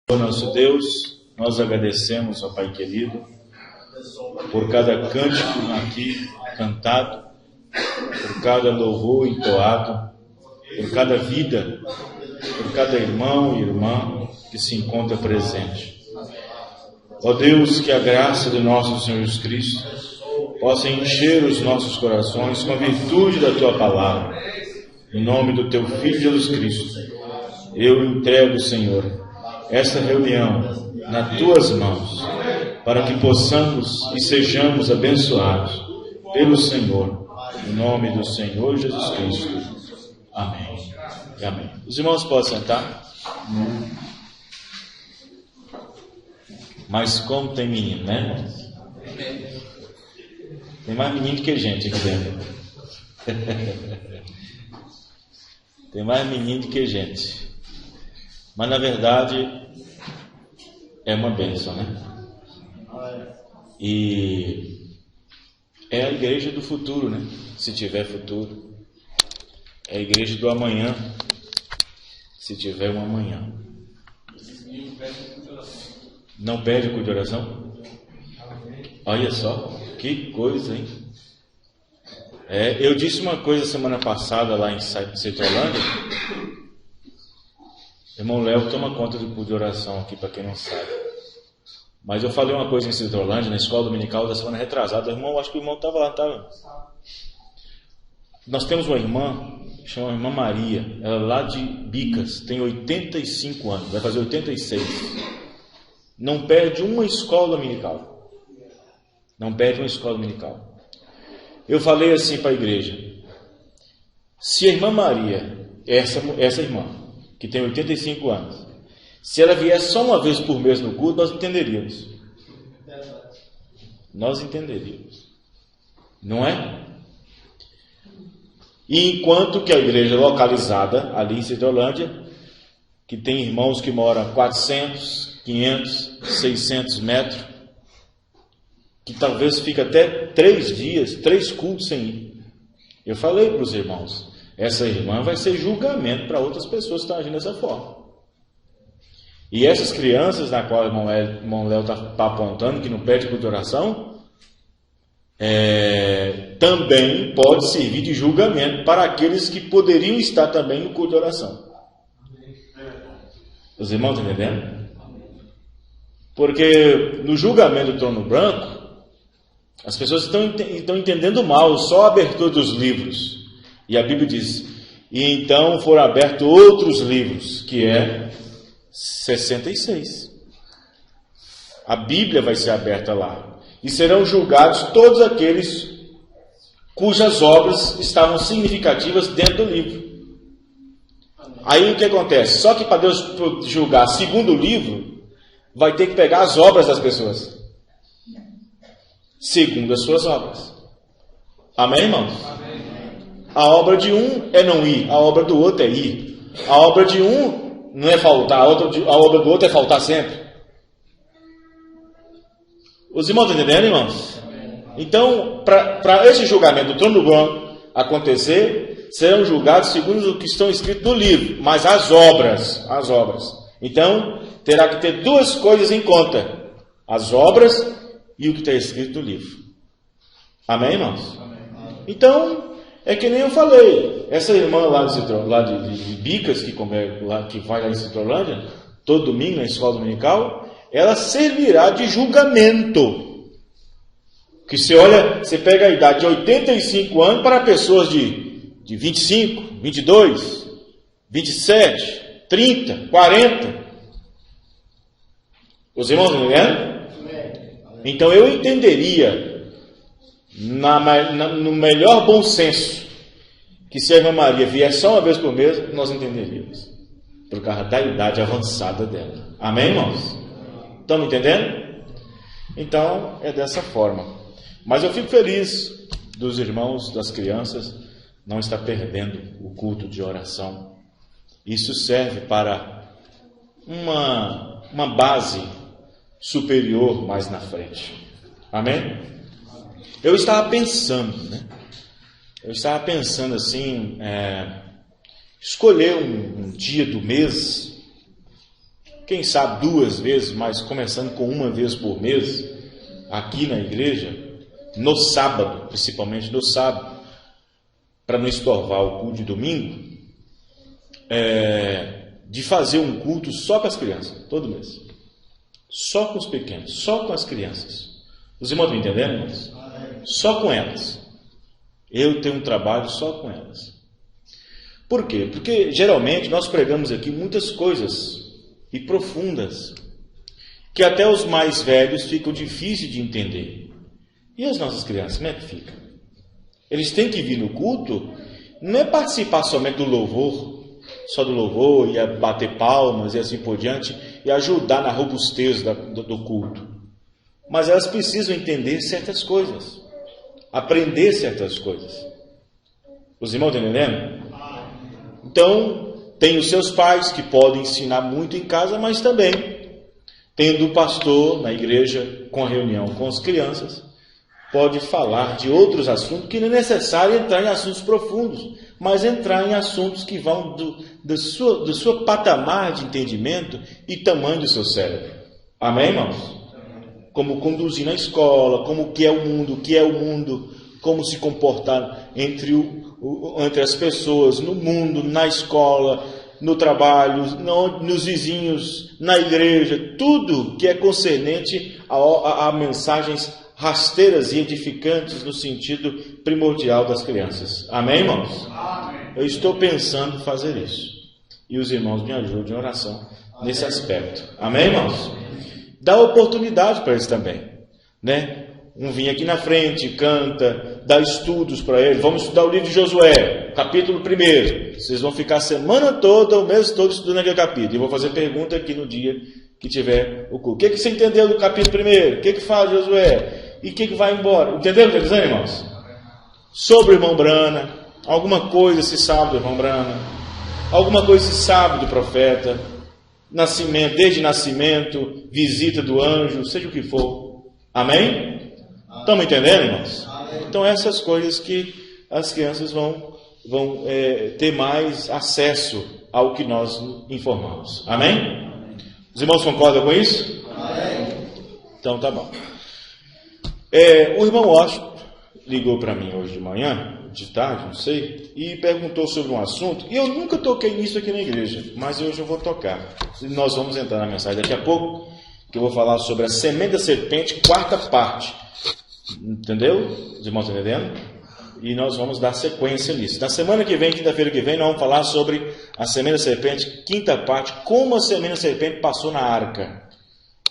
Nosso Deus, nós agradecemos ao Pai querido por cada cântico aqui cantado, por cada louvor entoado, por cada vida, por cada irmão e irmã que se encontra presente. Ó Deus, que a graça do nosso Senhor Jesus Cristo possa encher os nossos corações com a virtude da Tua palavra. Em nome do Teu Filho Jesus Cristo, eu entrego, Senhor, esta reunião nas Tuas mãos, para que possamos e sejamos abençoados pelo Senhor, em nome do Senhor Jesus Cristo. Amém. Amém. Os irmãos podem sentar? Mas como tem menino, né? Tem mais menino que gente aqui dentro. Tem mais menino que gente. Mas na verdade é uma bênção, né? E é a igreja do futuro, né? Se tiver futuro. É a igreja do amanhã, se tiver um amanhã. Não perde o culto de oração? Olha só, que coisa, hein? Eu disse uma coisa semana passada lá em Citrolândia. Irmão Léo toma conta do culto de oração aqui, para quem não sabe. Mas eu falei uma coisa em Citrolândia, na escola dominical da semana retrasada. Irmão, acho que o irmão estava lá, estava. Nós temos uma irmã, chama Irmã Maria. Ela é lá de Bicas, tem 85 anos, vai fazer 86. Não perde uma escola dominical. Não perde uma escola dominical. Eu falei assim para a igreja: se a Irmã Maria, essa irmã, que tem 85 anos, se ela vier só uma vez por mês no culto, nós entenderíamos. Nós entenderíamos. Não é? E enquanto que a igreja localizada ali em Citrolândia, que tem irmãos que moram a 400, 500, 600 metros, que talvez fica até 3 dias, 3 cultos sem ir. Eu falei para os irmãos: essa irmã vai ser julgamento para outras pessoas que estão agindo dessa forma. E essas crianças, na qual o irmão Léo está apontando, que não perde culto de oração, também pode servir de julgamento para aqueles que poderiam estar também no culto de oração. Os irmãos estão entendendo? Porque no julgamento do trono branco, as pessoas estão entendendo mal só a abertura dos livros. E a Bíblia diz: e então foram abertos outros livros, que é 66. A Bíblia vai ser aberta lá. E serão julgados todos aqueles cujas obras estavam significativas dentro do livro. Aí o que acontece? Só que para Deus julgar segundo o livro, vai ter que pegar as obras das pessoas, segundo as suas obras. Amém, irmãos? Amém. A obra de um é não ir, a obra do outro é ir. A obra de um não é faltar, a obra do outro é faltar sempre. Os irmãos estão entendendo, irmãos? Então, para esse julgamento do trono branco acontecer, serão julgados segundo o que estão escrito no livro, mas as obras. Então, terá que ter 2 coisas em conta: as obras e o que está escrito no livro. Amém, irmãos? Amém. Então, é que nem eu falei, essa irmã lá de Bicas, que vai lá em Citrolândia, todo domingo na escola dominical, ela servirá de julgamento. Que você pega a idade de 85 anos para pessoas de 25, 22, 27, 30, 40. Os irmãos estão entendendo? Então eu entenderia, no melhor bom senso, que se a Irmã Maria vier só uma vez por mês, nós entenderíamos, por causa da idade avançada dela. Amém, irmãos? Estão me entendendo? Então é dessa forma. Mas eu fico feliz dos irmãos, das crianças, não estar perdendo o culto de oração. Isso serve para uma base superior mais na frente. Amém? Eu estava pensando assim, escolher um dia do mês quem sabe 2 vezes, mas começando com 1 vez por mês, aqui na igreja, no sábado, principalmente no sábado, para não estorvar o culto de domingo, de fazer um culto só com as crianças, todo mês. Só com os pequenos, só com as crianças. Os irmãos estão entendendo, irmãos? Só com elas. Eu tenho um trabalho só com elas. Por quê? Porque geralmente nós pregamos aqui muitas coisas e profundas, que até os mais velhos ficam difíceis de entender. E as nossas crianças, como é que fica? Eles têm que vir no culto, não é participar somente do louvor, só do louvor, e bater palmas e assim por diante, e ajudar na robustez do culto. Mas elas precisam entender certas coisas, aprender certas coisas. Os irmãos estão entendendo? Então, tem os seus pais que podem ensinar muito em casa, mas também tem do pastor na igreja, com a reunião com as crianças, pode falar de outros assuntos, que não é necessário entrar em assuntos profundos, mas entrar em assuntos que vão do seu patamar de entendimento e tamanho do seu cérebro. Amém, irmãos? Como conduzir na escola, como o que é o mundo, como se comportar entre as pessoas, no mundo, na escola, no trabalho, nos vizinhos, na igreja, tudo que é concernente a mensagens rasteiras e edificantes no sentido primordial das crianças. Amém, irmãos? Amém. Eu estou pensando em fazer isso. E os irmãos me ajudem em oração nesse aspecto. Amém, irmãos? Dá oportunidade para eles também, né? Um vinha aqui na frente, canta, dá estudos para eles. Vamos estudar o livro de Josué, capítulo 1. Vocês vão ficar a semana toda, o mês todo estudando aquele capítulo. E vou fazer pergunta aqui no dia que tiver o culto. O que você entendeu do capítulo 1? O que fala Josué? E o que vai embora? Entenderam o que eu estou dizendo, irmãos? Sobre o irmão Brana, alguma coisa se sabe do irmão Brana, alguma coisa se sabe do profeta, nascimento, desde nascimento, visita do anjo, seja o que for. Amém? Estamos entendendo, irmãos? Então essas coisas que as crianças vão ter mais acesso ao que nós informamos. Amém? Os irmãos concordam com isso? Amém. Então tá bom. O irmão Washington ligou para mim hoje de manhã, de tarde, não sei, e perguntou sobre um assunto, e eu nunca toquei nisso aqui na igreja, mas hoje eu vou tocar. Nós vamos entrar na mensagem daqui a pouco, que eu vou falar sobre a semente da serpente, 4ª parte. Entendeu? Os irmãos estão entendendo? E nós vamos dar sequência nisso. Na semana que vem, quinta-feira que vem, nós vamos falar sobre a semente da serpente, 5ª parte, como a semente da serpente passou na arca,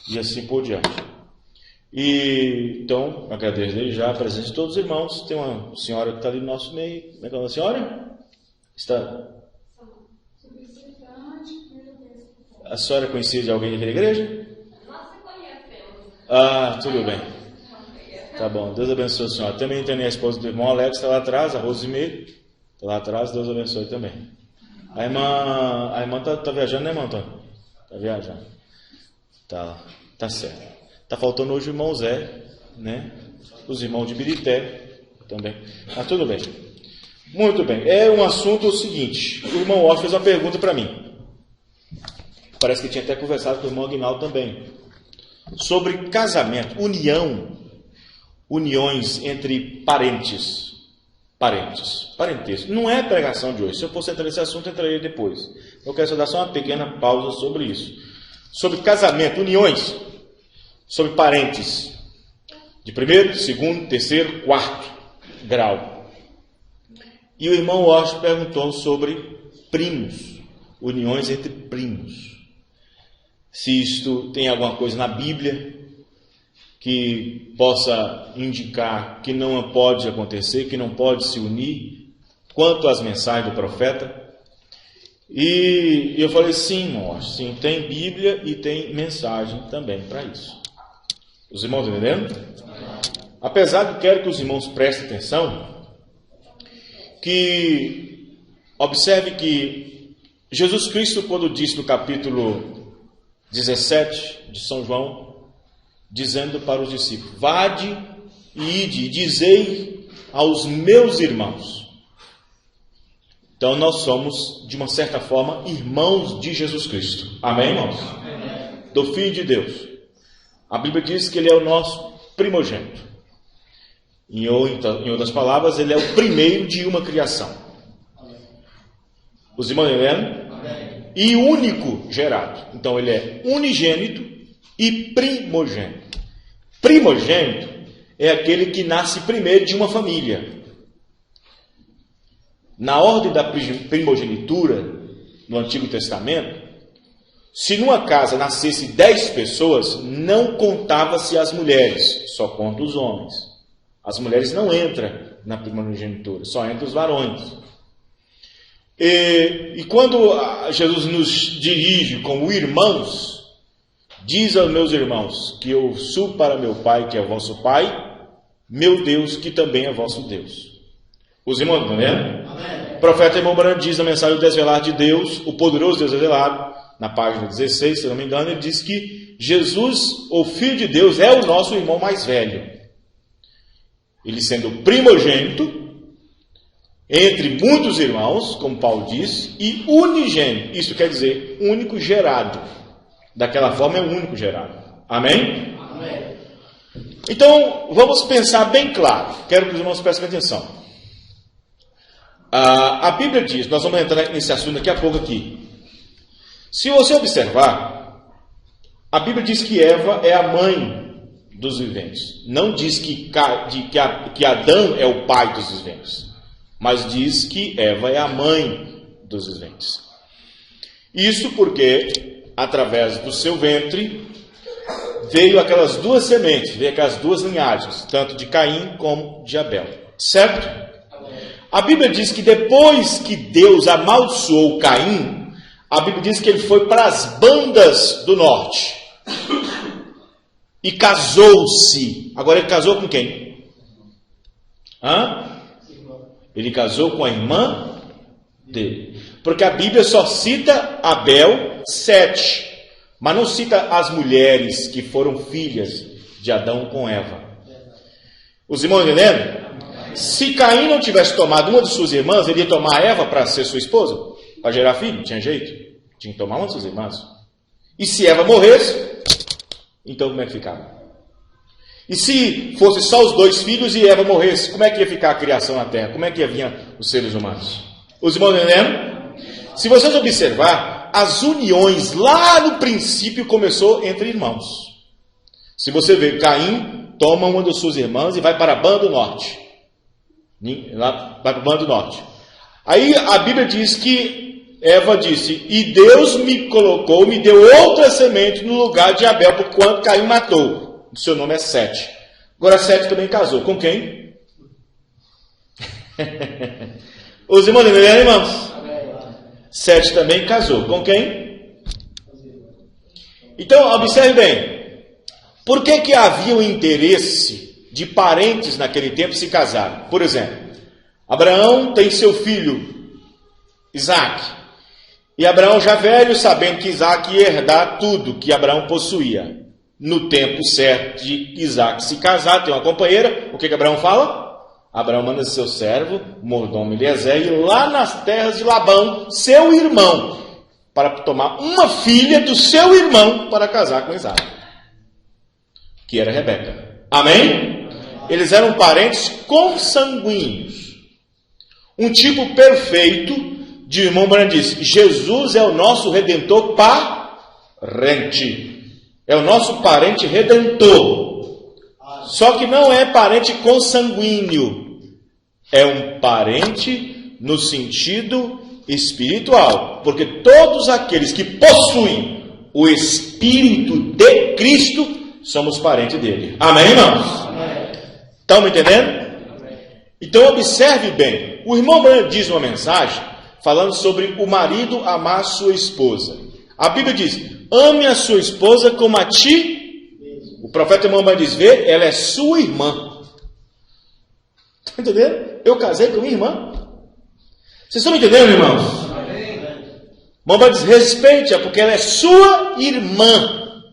e assim por diante. E então, agradeço desde já a presença de todos os irmãos. Tem uma senhora que está ali no nosso meio. Como é que é a senhora? A senhora é conhecida de alguém daquela igreja? Ah, tudo bem. Tá bom, Deus abençoe a senhora. Também tem a esposa do irmão Alex, está lá atrás, a Rosimeire. Está lá atrás, Deus abençoe também. A irmã tá viajando, né, irmão Antônio? Está viajando. Tá certo. Está faltando hoje o irmão Zé, né? Os irmãos de Birité também. Mas tudo bem. Muito bem. É um assunto seguinte. O irmão Otto fez uma pergunta para mim. Parece que tinha até conversado com o irmão Aguinaldo também. Sobre casamento, uniões entre parentes. Parentesco. Não é pregação de hoje. Se eu fosse entrar nesse assunto, eu entraria depois. Eu quero só dar uma pequena pausa sobre isso. Sobre casamento, uniões. Sobre parentes, de 1º, 2º, 3º, 4º grau. E o irmão Washington perguntou sobre primos, uniões entre primos. Se isto tem alguma coisa na Bíblia que possa indicar que não pode acontecer, que não pode se unir, quanto às mensagens do profeta. E eu falei, sim, irmão Washington, sim, tem Bíblia e tem mensagem também para isso. Os irmãos entendendo? Apesar de quero que os irmãos prestem atenção, que observe que Jesus Cristo, quando disse no capítulo 17 de São João, dizendo para os discípulos, vade e ide, e dizei aos meus irmãos. Então nós somos, de uma certa forma, irmãos de Jesus Cristo. Amém, irmãos? do Filho de Deus. A Bíblia diz que ele é o nosso primogênito. Em outras palavras, ele é o primeiro de uma criação. Os irmãos entendem? E único gerado. Então ele é unigênito e primogênito. Primogênito é aquele que nasce primeiro de uma família. Na ordem da primogenitura, no Antigo Testamento, se numa casa nascesse 10 pessoas, não contava-se as mulheres, só conta os homens. As mulheres não entram na primogenitura, só entram os varões. E quando Jesus nos dirige como irmãos, diz aos meus irmãos que eu subo para meu Pai, que é vosso Pai, meu Deus, que também é vosso Deus. Os irmãos estão vendo? O profeta irmão Branco diz na mensagem do Desvelar de Deus, o poderoso Deus revelado, na página 16, se não me engano, ele diz que Jesus, o Filho de Deus, é o nosso irmão mais velho. Ele sendo primogênito, entre muitos irmãos, como Paulo diz, e unigênito, isso quer dizer único gerado. Daquela forma é o único gerado. Amém? Amém. Então, vamos pensar bem claro. Quero que os irmãos prestem atenção. A Bíblia diz, nós vamos entrar nesse assunto daqui a pouco aqui. Se você observar, a Bíblia diz que Eva é a mãe dos viventes. Não diz que Adão é o pai dos viventes, mas diz que Eva é a mãe dos viventes. Isso porque, através do seu ventre, veio aquelas duas sementes, veio aquelas duas linhagens, tanto de Caim como de Abel. Certo? A Bíblia diz que depois que Deus amaldiçoou Caim, a Bíblia diz que ele foi para as bandas do norte e casou-se. Agora ele casou com quem? Ele casou com a irmã dele. Porque a Bíblia só cita Abel 7, mas não cita as mulheres que foram filhas de Adão com Eva. Os irmãos entendendo? Se Caim não tivesse tomado uma de suas irmãs, ele ia tomar Eva para ser sua esposa? Para gerar filho? Não tinha jeito. Tinha que tomar uma de suas irmãs. E se Eva morresse, então como é que ficava? E se fosse só os dois filhos e Eva morresse, como é que ia ficar a criação na terra? Como é que ia vir os seres humanos? Os irmãos entendendo? Se vocês observar, as uniões lá no princípio começou entre irmãos. Se você ver, Caim toma uma das suas irmãs e vai para a banda do norte. Vai para o bando do norte. Aí a Bíblia diz que Eva disse: e Deus me colocou, me deu outra semente no lugar de Abel, por quanto Caim matou. O seu nome é Sete. Agora Sete também casou. Com quem? Os irmãos entenderam, irmãos? Sete também casou. Com quem? Então, observe bem. Por que havia o interesse de parentes naquele tempo se casarem? Por exemplo, Abraão tem seu filho Isaac, e Abraão já velho, sabendo que Isaac ia herdar tudo que Abraão possuía. No tempo certo de Isaac se casar, tem uma companheira, o que Abraão fala? Abraão manda seu servo, mordomo Eliezer, ir lá nas terras de Labão, seu irmão, para tomar uma filha do seu irmão para casar com Isaac, que era Rebeca. Amém? Eles eram parentes consanguíneos. Um tipo perfeito de irmão Branco diz: Jesus é o nosso redentor parente. É o nosso parente redentor. Só que não é parente consanguíneo. É um parente no sentido espiritual. Porque todos aqueles que possuem o Espírito de Cristo somos parentes dele. Amém, irmãos? Estão me entendendo? Então observe bem. O irmão Branco diz uma mensagem falando sobre o marido amar sua esposa. A Bíblia diz: ame a sua esposa como a ti. O profeta irmão Branco diz: vê, ela é sua irmã. Está entendendo? Eu casei com minha irmã. Vocês estão me entendendo, irmãos? Irmão Branco diz: respeite-a, porque ela é sua irmã.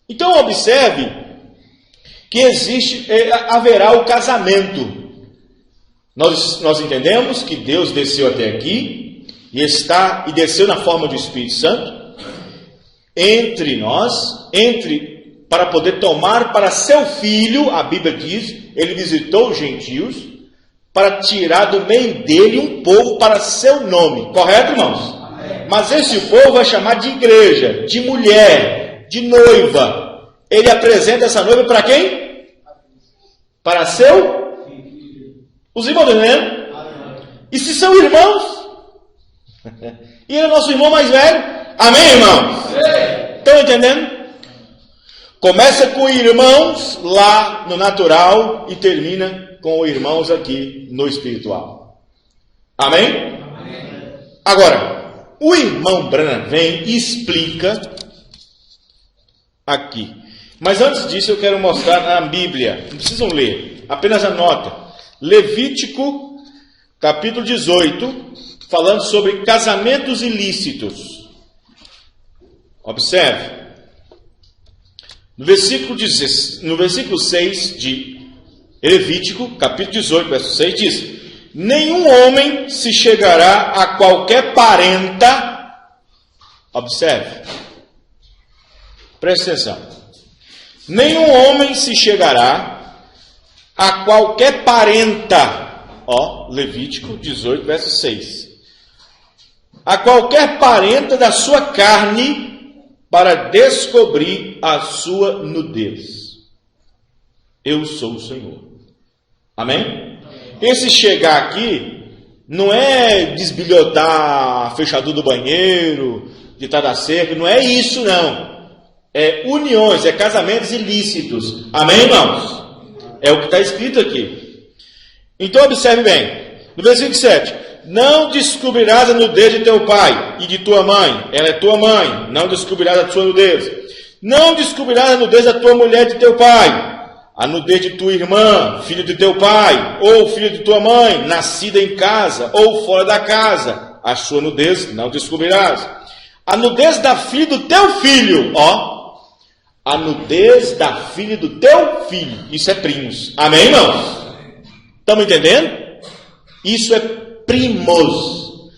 Então observe que haverá o casamento. Nós entendemos que Deus desceu até aqui e desceu na forma do Espírito Santo, entre nós, para poder tomar para seu filho, a Bíblia diz, ele visitou os gentios, para tirar do meio dele um povo para seu nome. Correto, irmãos? Amém. Mas esse povo vai chamar de igreja, de mulher, de noiva. Ele apresenta essa noiva para quem? Para seu? Os irmãos, né? E se são irmãos? E ele é nosso irmão mais velho? Amém, irmãos? Estão entendendo? Começa com irmãos lá no natural e termina com irmãos aqui no espiritual. Amém? Amém. Agora, o irmão Branham vem e explica aqui. Mas antes disso eu quero mostrar a Bíblia. Não precisam ler, apenas anota. Levítico, capítulo 18, falando sobre casamentos ilícitos. Observe. No versículo 6 de Levítico, capítulo 18, verso 6, diz: nenhum homem se chegará a qualquer parenta. Observe. Preste atenção. Nenhum homem se chegará a qualquer parenta. Levítico 18, verso 6. A qualquer parenta da sua carne, para descobrir a sua nudez. Eu sou o Senhor. Amém? Esse chegar aqui não é desbilhotar a fechadura do banheiro, de estar da cerca, não é isso não. É uniões, é casamentos ilícitos. Amém, irmãos? É o que está escrito aqui. Então observe bem. No versículo 7. Não descobrirás a nudez de teu pai e de tua mãe. Ela é tua mãe. Não descobrirás a sua nudez. Não descobrirás a nudez da tua mulher e de teu pai. A nudez de tua irmã, filho de teu pai, ou filho de tua mãe, nascida em casa, ou fora da casa. A sua nudez não descobrirás. A nudez da filha do teu filho. A nudez da filha do teu filho. Isso é primos. Amém, irmãos? Estamos entendendo? Isso é primos.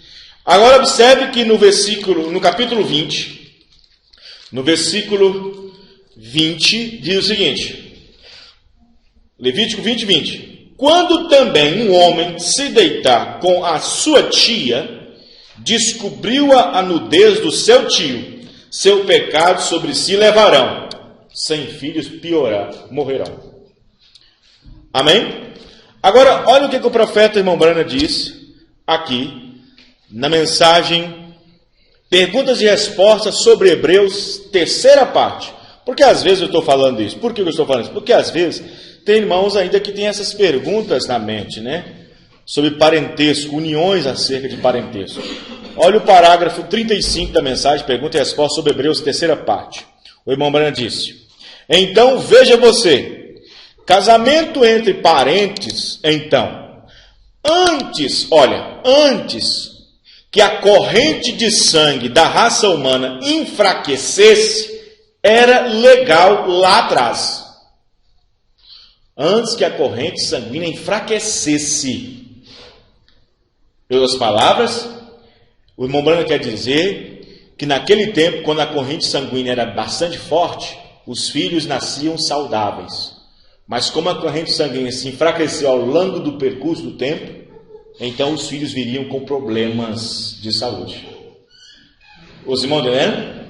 Agora observe que no capítulo 20, no versículo 20, diz o seguinte. Levítico 20, 20. Quando também um homem se deitar com a sua tia, descobriu-a a nudez do seu tio, seu pecado sobre si levarão, sem filhos morrerão. Amém? Agora, olha o que o profeta irmão Branham disse aqui, na mensagem Perguntas e Respostas sobre Hebreus, terceira parte. Porque às vezes eu estou falando isso. Por que eu estou falando isso? Porque às vezes tem irmãos ainda que têm essas perguntas na mente, né? Sobre parentesco, uniões acerca de parentesco. Olha o parágrafo 35 da mensagem, Pergunta e Resposta sobre Hebreus, terceira parte. O irmão Branham disse: então veja você, casamento entre parentes, então, antes que a corrente de sangue da raça humana enfraquecesse, era legal lá atrás. Antes que a corrente sanguínea enfraquecesse. Em outras palavras, o irmão Branham quer dizer que naquele tempo, quando a corrente sanguínea era bastante forte, os filhos nasciam saudáveis. Mas como a corrente sanguínea se enfraqueceu ao longo do percurso do tempo, então os filhos viriam com problemas de saúde. Os irmãos entendendo?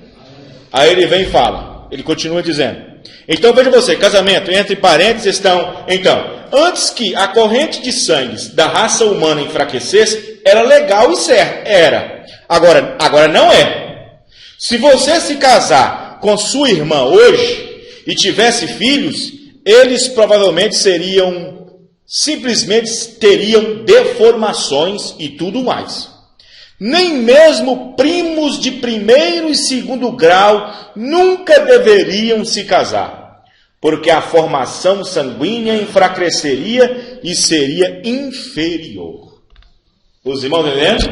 Aí ele vem e fala, ele continua dizendo: então veja você, casamento entre parentes estão, então, antes que a corrente de sangue da raça humana enfraquecesse, era legal e certo, era. Agora não é. Se você se casar com sua irmã hoje e tivesse filhos, eles provavelmente simplesmente teriam deformações e tudo mais. Nem mesmo primos de primeiro e segundo grau nunca deveriam se casar, porque a formação sanguínea enfraqueceria e seria inferior. Os irmãos entendendo?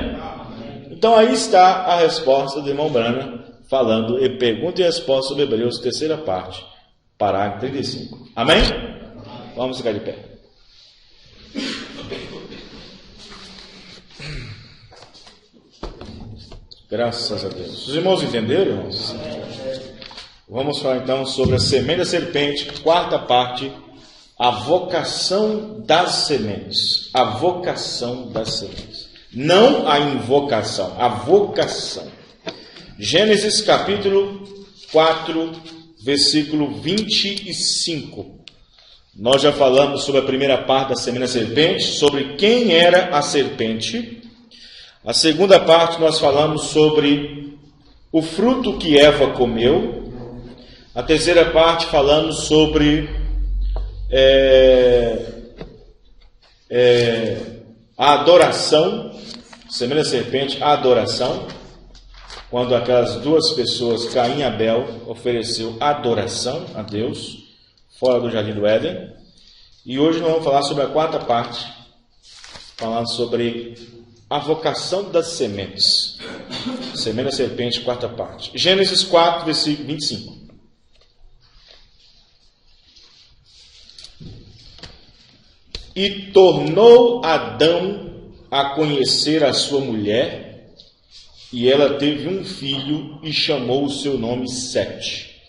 Então aí está a resposta do irmão Branham, falando em Pergunta e Resposta sobre Hebreus, terceira parte, parágrafo 35. Amém? Vamos ficar de pé. Graças a Deus. Os irmãos entenderam, irmãos? Vamos falar então sobre a semente da serpente, quarta parte, a vocação das sementes. A vocação das sementes. Não a invocação, a vocação. Gênesis capítulo 4, versículo 25. Nós já falamos sobre a primeira parte da semente da serpente, sobre quem era a serpente. A segunda parte nós falamos sobre o fruto que Eva comeu. A terceira parte falamos sobre a adoração, semente da serpente, a adoração, quando aquelas duas pessoas, Caim e Abel, ofereceu adoração a Deus, fora do Jardim do Éden. E hoje nós vamos falar sobre a quarta parte, falando sobre a vocação das sementes. Semente da serpente, quarta parte. Gênesis 4, versículo 25. E tornou Adão a conhecer a sua mulher, e ela teve um filho e chamou o seu nome Sete.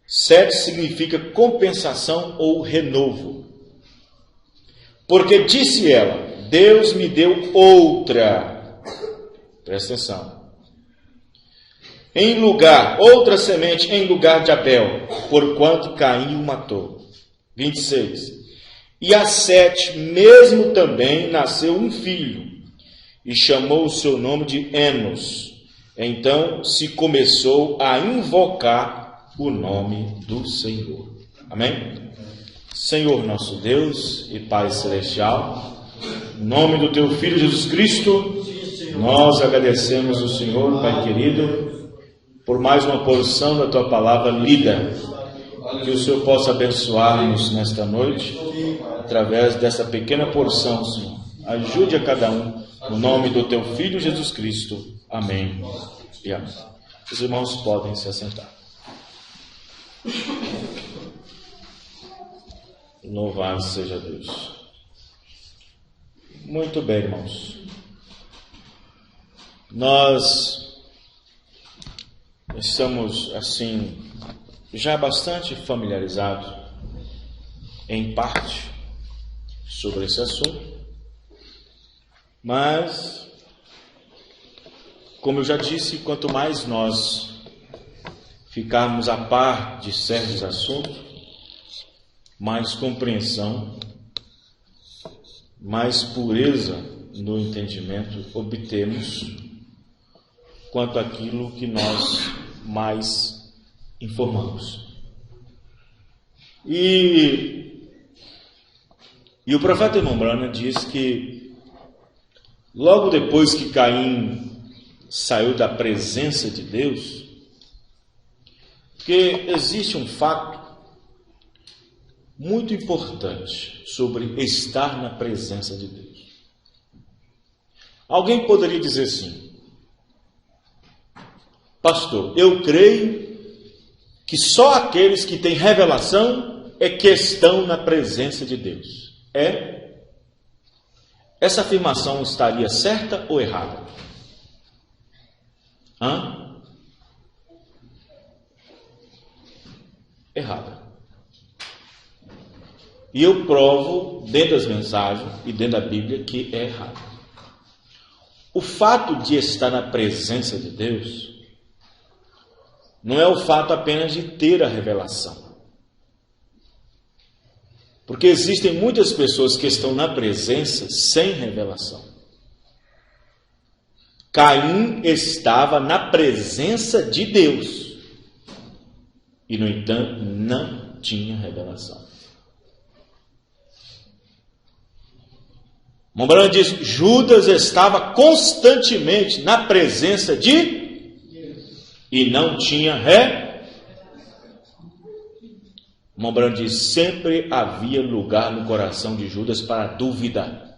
Sete significa compensação ou renovo. Porque disse ela, Deus me deu outra. Presta atenção. Outra semente em lugar de Abel, porquanto Caim o matou. 26. E a Sete mesmo também nasceu um filho, e chamou o seu nome de Enos. Então se começou a invocar o nome do Senhor. Amém? Senhor nosso Deus e Pai Celestial, em nome do Teu Filho Jesus Cristo, nós agradecemos ao Senhor, Pai querido, por mais uma porção da Tua palavra lida. Que o Senhor possa abençoar-nos nesta noite, através dessa pequena porção, Senhor. Ajude a cada um, no nome do Teu Filho Jesus Cristo. Amém e amém. Os irmãos podem se assentar. Louvado seja Deus. Muito bem, irmãos. Nós estamos, assim, já bastante familiarizados, em parte, sobre esse assunto, mas, como eu já disse, quanto mais nós ficarmos a par de certos assuntos, mais compreensão, mais pureza no entendimento obtemos quanto àquilo que nós mais informamos. E o profeta irmão Branham diz que logo depois que Caim saiu da presença de Deus, que existe um fato muito importante sobre estar na presença de Deus. Alguém poderia dizer assim: pastor, eu creio que só aqueles que têm revelação é que estão na presença de Deus. Essa afirmação estaria certa ou errada? Errada. E eu provo, dentro das mensagens e dentro da Bíblia, que é errado. O fato de estar na presença de Deus não é o fato apenas de ter a revelação. Porque existem muitas pessoas que estão na presença sem revelação. Caim estava na presença de Deus e, no entanto, não tinha revelação. Mombrano diz: Judas estava constantemente na presença de Deus e não tinha Mombrano diz: sempre havia lugar no coração de Judas para a dúvida.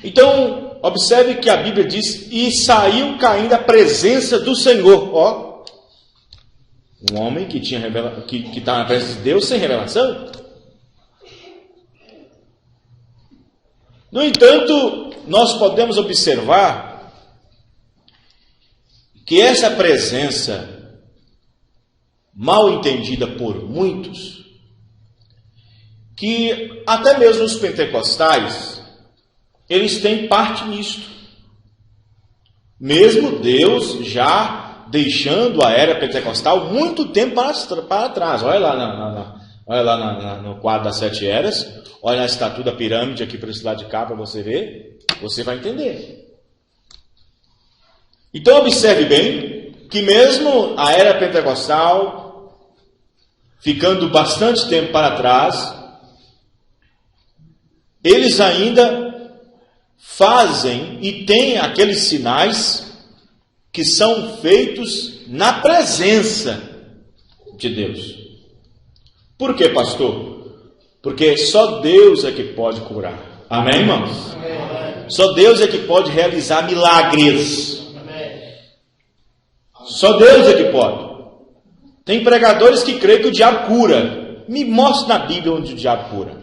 Então, observe que a Bíblia diz: e saiu Caim da presença do Senhor. Um homem que estava na presença de Deus sem revelação. No entanto, nós podemos observar que essa presença, mal entendida por muitos, que até mesmo os pentecostais, eles têm parte nisto. Mesmo Deus já deixando a era pentecostal muito tempo para trás. Olha lá, no quadro das 7 eras, olha a estátua da pirâmide aqui para esse lado de cá para você ver, você vai entender. Então observe bem que mesmo a era pentecostal, ficando bastante tempo para trás, eles ainda fazem e têm aqueles sinais que são feitos na presença de Deus. Por quê, pastor? Porque só Deus é que pode curar. Amém, irmãos? Amém. Só Deus é que pode realizar milagres. Amém. Só Deus é que pode. Tem pregadores que creem que o diabo cura. Me mostre na Bíblia onde o diabo cura.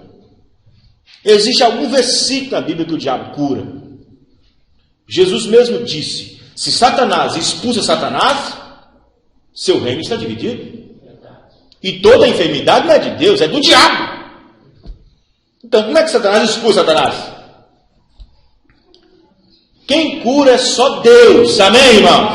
Existe algum versículo na Bíblia que o diabo cura? Jesus mesmo disse: se Satanás expulsa Satanás, seu reino está dividido. E toda enfermidade não é de Deus, é do diabo. Então, como é que Satanás expulsa Satanás? Quem cura é só Deus. Amém, irmão?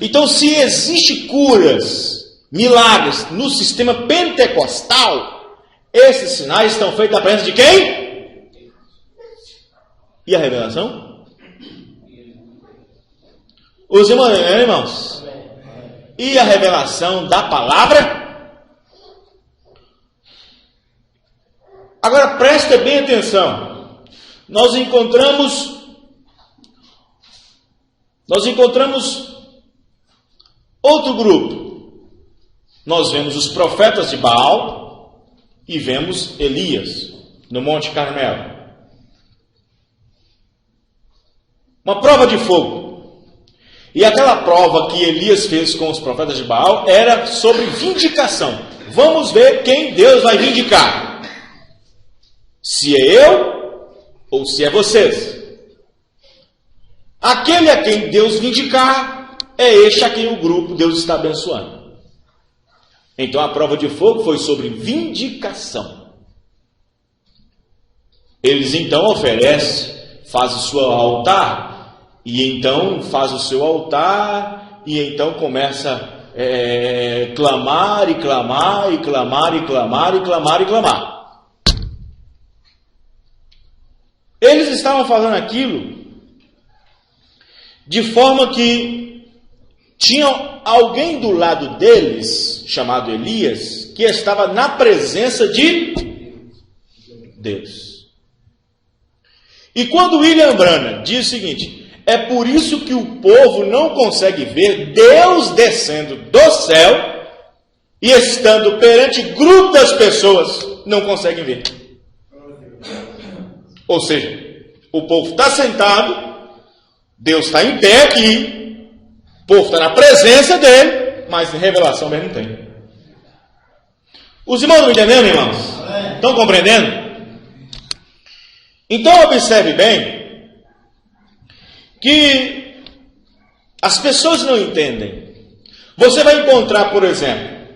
Então, se existe curas, milagres no sistema pentecostal, esses sinais estão feitos na presença de quem? E a revelação? Os irmãos? E a revelação da palavra? Agora preste bem atenção. Nós encontramos outro grupo. Nós vemos os profetas de Baal e vemos Elias no Monte Carmelo. Uma prova de fogo. E aquela prova que Elias fez com os profetas de Baal era sobre vindicação. Vamos ver quem Deus vai vindicar. Se é eu ou se é vocês. Aquele a quem Deus vindicar é este a quem o grupo Deus está abençoando. Então a prova de fogo foi sobre vindicação. Eles então oferecem, fazem o seu altar, e então faz o seu altar, e então começa a clamar, e clamar, e clamar, e clamar, e clamar, e clamar. Eles estavam fazendo aquilo de forma que tinha alguém do lado deles, chamado Elias, que estava na presença de Deus. E quando William Branham diz o seguinte: é por isso que o povo não consegue ver Deus descendo do céu e estando perante grupo das pessoas, não conseguem ver. Ou seja, o povo está sentado, Deus está em pé aqui, o povo está na presença dele, mas revelação mesmo não tem. Os irmãos estão entendendo, irmãos? Estão compreendendo? Então observe bem que as pessoas não entendem. Você vai encontrar, por exemplo,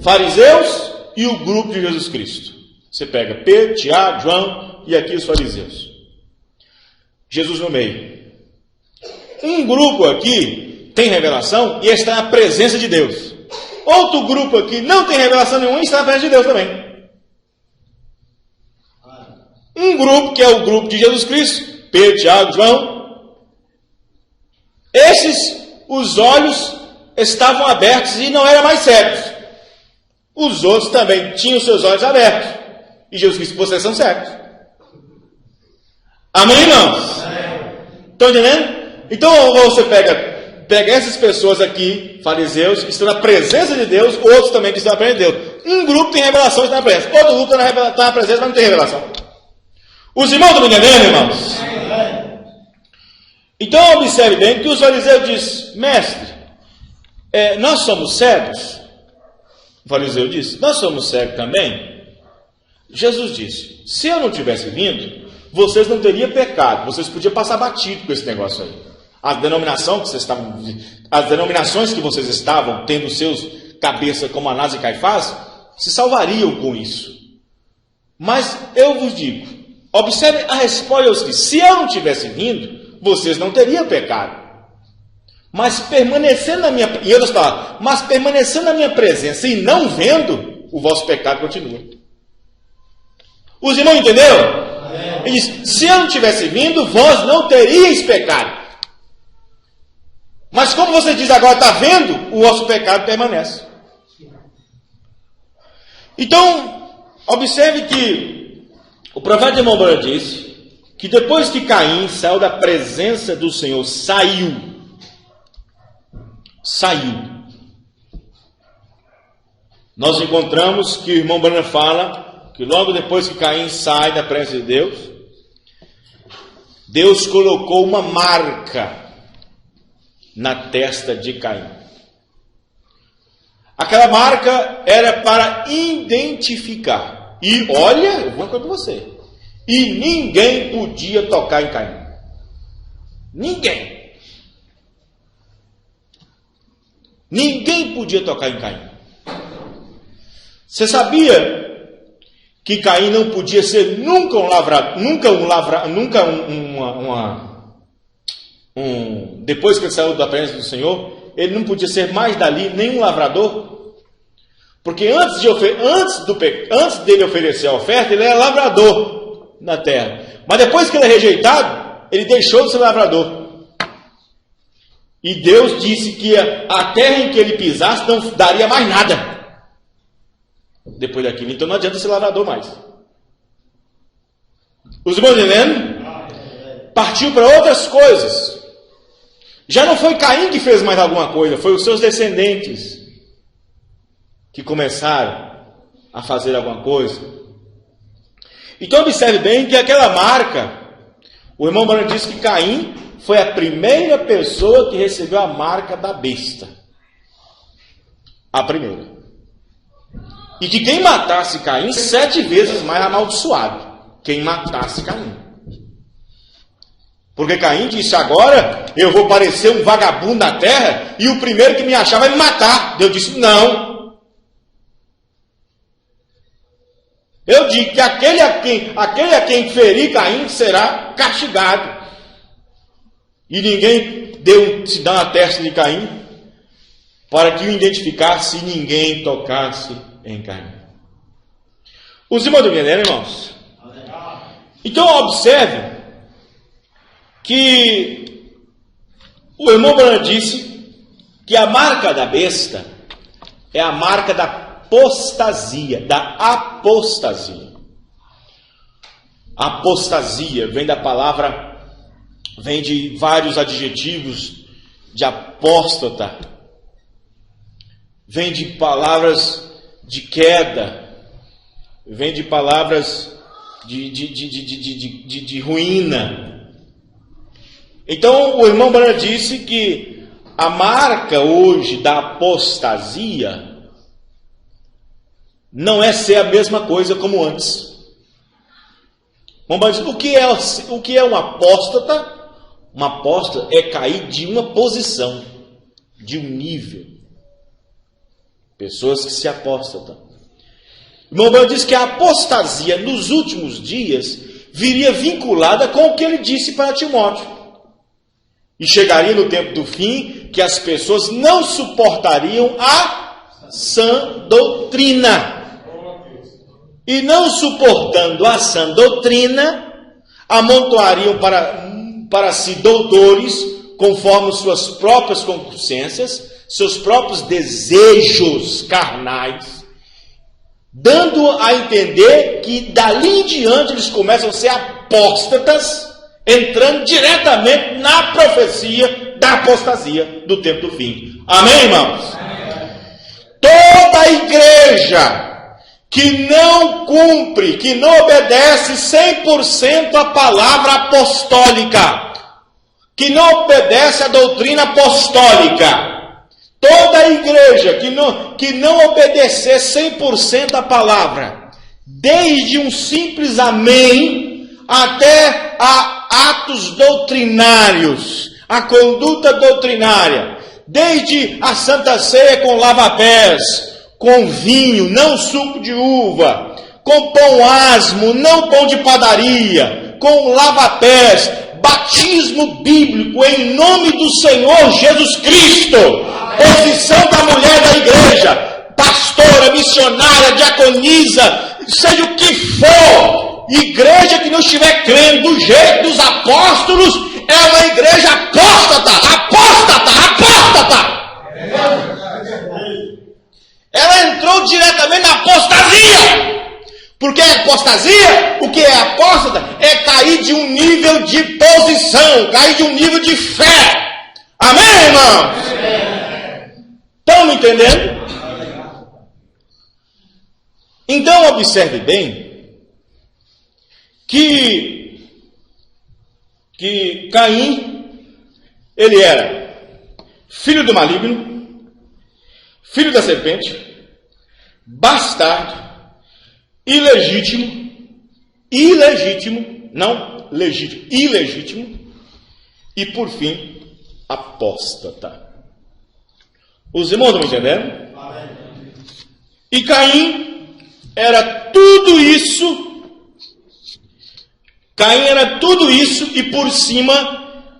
fariseus e o grupo de Jesus Cristo. Você pega Pedro, Tiago, João e aqui os fariseus. Jesus no meio. Um grupo aqui tem revelação e está na presença de Deus. Outro grupo aqui não tem revelação nenhuma e está na presença de Deus também. Um grupo que é o grupo de Jesus Cristo, Pedro, Tiago, João. Esses, os olhos estavam abertos e não eram mais cegos. Os outros também tinham seus olhos abertos. E Jesus Cristo, vocês são cegos. Amém, irmãos? Estão entendendo? Então você pega essas pessoas aqui, fariseus, que estão na presença de Deus, outros também que estão na presença de Deus. Um grupo tem revelação e está na presença. Outro grupo está na presença, mas não tem revelação. Os irmãos estão entendendo, irmãos? Então observe bem que os fariseus dizem: mestre, nós somos cegos. O fariseu disse: nós somos cegos também. Jesus disse: se eu não tivesse vindo, vocês não teriam pecado, vocês podiam passar batido com esse negócio aí. as denominações que vocês estavam tendo seus cabeças como Anás e Caifás, se salvariam com isso. Mas eu vos digo, observe a resposta: se eu não tivesse vindo, vocês não teriam pecado. Mas permanecendo na minha, e outras palavras, mas permanecendo na minha presença e não vendo, o vosso pecado continua. Os irmãos entenderam? Ele diz: se eu não tivesse vindo, vós não teríeis pecado. Mas como você diz agora, está vendo, o vosso pecado permanece. Então, observe que o profeta irmão Branham disse que depois que Caim saiu da presença do Senhor, saiu. Nós encontramos que o irmão Branham fala que logo depois que Caim sai da presença de Deus, Deus colocou uma marca na testa de Caim. Aquela marca era para identificar. E olha, eu vou contar para você. E ninguém podia tocar em Caim. Ninguém. Ninguém podia tocar em Caim. Você sabia que Caim não podia ser nunca um lavrador, depois que ele saiu da presença do Senhor, ele não podia ser mais dali nenhum lavrador? Porque antes dele oferecer a oferta, ele era lavrador na terra. Mas depois que ele é rejeitado, ele deixou de ser lavrador. E Deus disse que a terra em que ele pisasse não daria mais nada depois daquilo. Então não adianta ser lavrador mais. Os irmãos entendendo? Partiu para outras coisas. Já não foi Caim que fez mais alguma coisa, foi os seus descendentes que começaram a fazer alguma coisa. Então observe bem que aquela marca, o irmão Branham disse que Caim foi a primeira pessoa que recebeu a marca da besta. A primeira. E que quem matasse Caim, 7 vezes mais amaldiçoado. Quem matasse Caim. Porque Caim disse: agora eu vou parecer um vagabundo na terra e o primeiro que me achar vai me matar. Deus disse: não. Eu digo que aquele a quem ferir Caim será castigado. E ninguém se dá uma testa de Caim para que o identificasse e ninguém tocasse em Caim. Os irmãos entenderam, irmãos? Então observe que o irmão Branham disse que a marca da besta é a marca da apostasia, Apostasia vem da palavra, vem de vários adjetivos de apóstata, vem de palavras de queda, vem de palavras de ruína. Então o irmão Branham disse que a marca hoje da apostasia não é ser a mesma coisa como antes. O que é um apóstata? Um apóstata é cair de uma posição, de um nível. Pessoas que se apostatam. O irmão Branham diz que a apostasia nos últimos dias viria vinculada com o que ele disse para Timóteo. E chegaria no tempo do fim que as pessoas não suportariam a sã doutrina. E não suportando a sã doutrina, amontoariam para si doutores, conforme suas próprias concupiscências, seus próprios desejos carnais, dando a entender que dali em diante eles começam a ser apóstatas, entrando diretamente na profecia da apostasia do tempo do fim. Amém, irmãos? Amém. Toda a igreja que não cumpre, que não obedece 100% a palavra apostólica, que não obedece a doutrina apostólica, toda a igreja que não obedecer 100% a palavra, desde um simples amém até a atos doutrinários, a conduta doutrinária, desde a Santa Ceia com lava-pés, com vinho, não suco de uva, com pão asmo, não pão de padaria, com lava-pés, batismo bíblico em nome do Senhor Jesus Cristo, posição da mulher da igreja, pastora, missionária, diaconisa, seja o que for, igreja que não estiver crendo do jeito dos apóstolos, é uma igreja apóstata. Ela entrou diretamente na apostasia. Porque a apostasia, o que é apóstata, é cair de um nível de posição, cair de um nível de fé. Amém, irmãos? Estão me entendendo? Então observe bem que Caim, ele era filho do maligno, filho da serpente, bastardo, ilegítimo, e por fim, apóstata. Os irmãos estão me entendendo? E Caim era tudo isso. E por cima,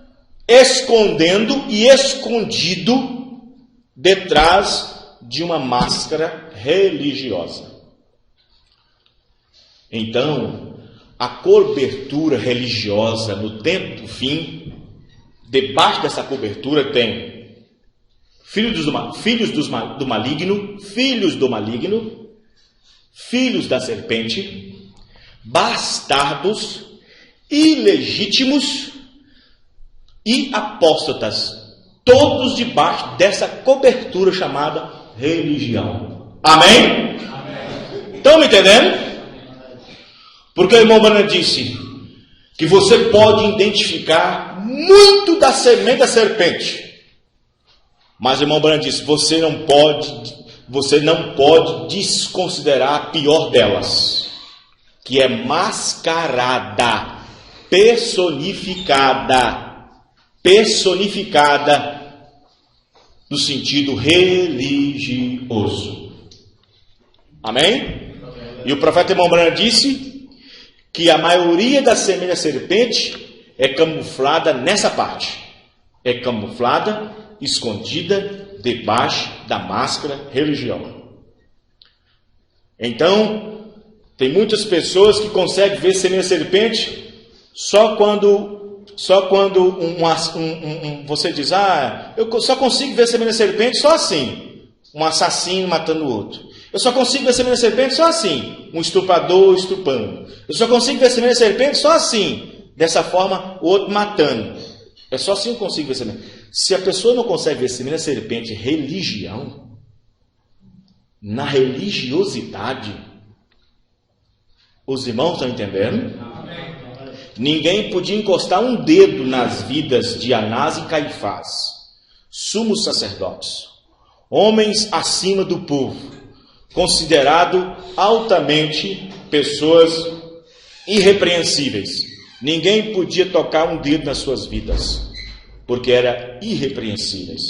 escondendo e escondido detrás de uma máscara religiosa. Então, a cobertura religiosa no tempo do fim, debaixo dessa cobertura tem filhos do maligno, filhos da serpente, bastardos, ilegítimos e apóstatas, todos debaixo dessa cobertura chamada religião. Amém? Estão me entendendo? Porque o irmão Branham disse que você pode identificar muito da semente da serpente, mas o irmão Branham disse, você não pode desconsiderar a pior delas, que é mascarada, personificada no sentido religioso. Amém? E o profeta irmão Branham disse que a maioria da semente da serpente é camuflada nessa parte. É camuflada, escondida debaixo da máscara religiosa. Então, tem muitas pessoas que conseguem ver semente da serpente só quando você diz, eu só consigo ver semente da serpente só assim, um assassino matando o outro. Eu só consigo ver semente da serpente só assim, um estuprador estuprando. Eu só consigo ver semente da serpente só assim, dessa forma, o outro matando. É só assim que eu consigo ver semente. Se a pessoa não consegue ver semente da serpente, religião, na religiosidade, os irmãos estão entendendo? Amém. Ninguém podia encostar um dedo nas vidas de Anás e Caifás, sumos sacerdotes, homens acima do povo, considerado altamente pessoas irrepreensíveis. Ninguém podia tocar um dedo nas suas vidas, porque eram irrepreensíveis.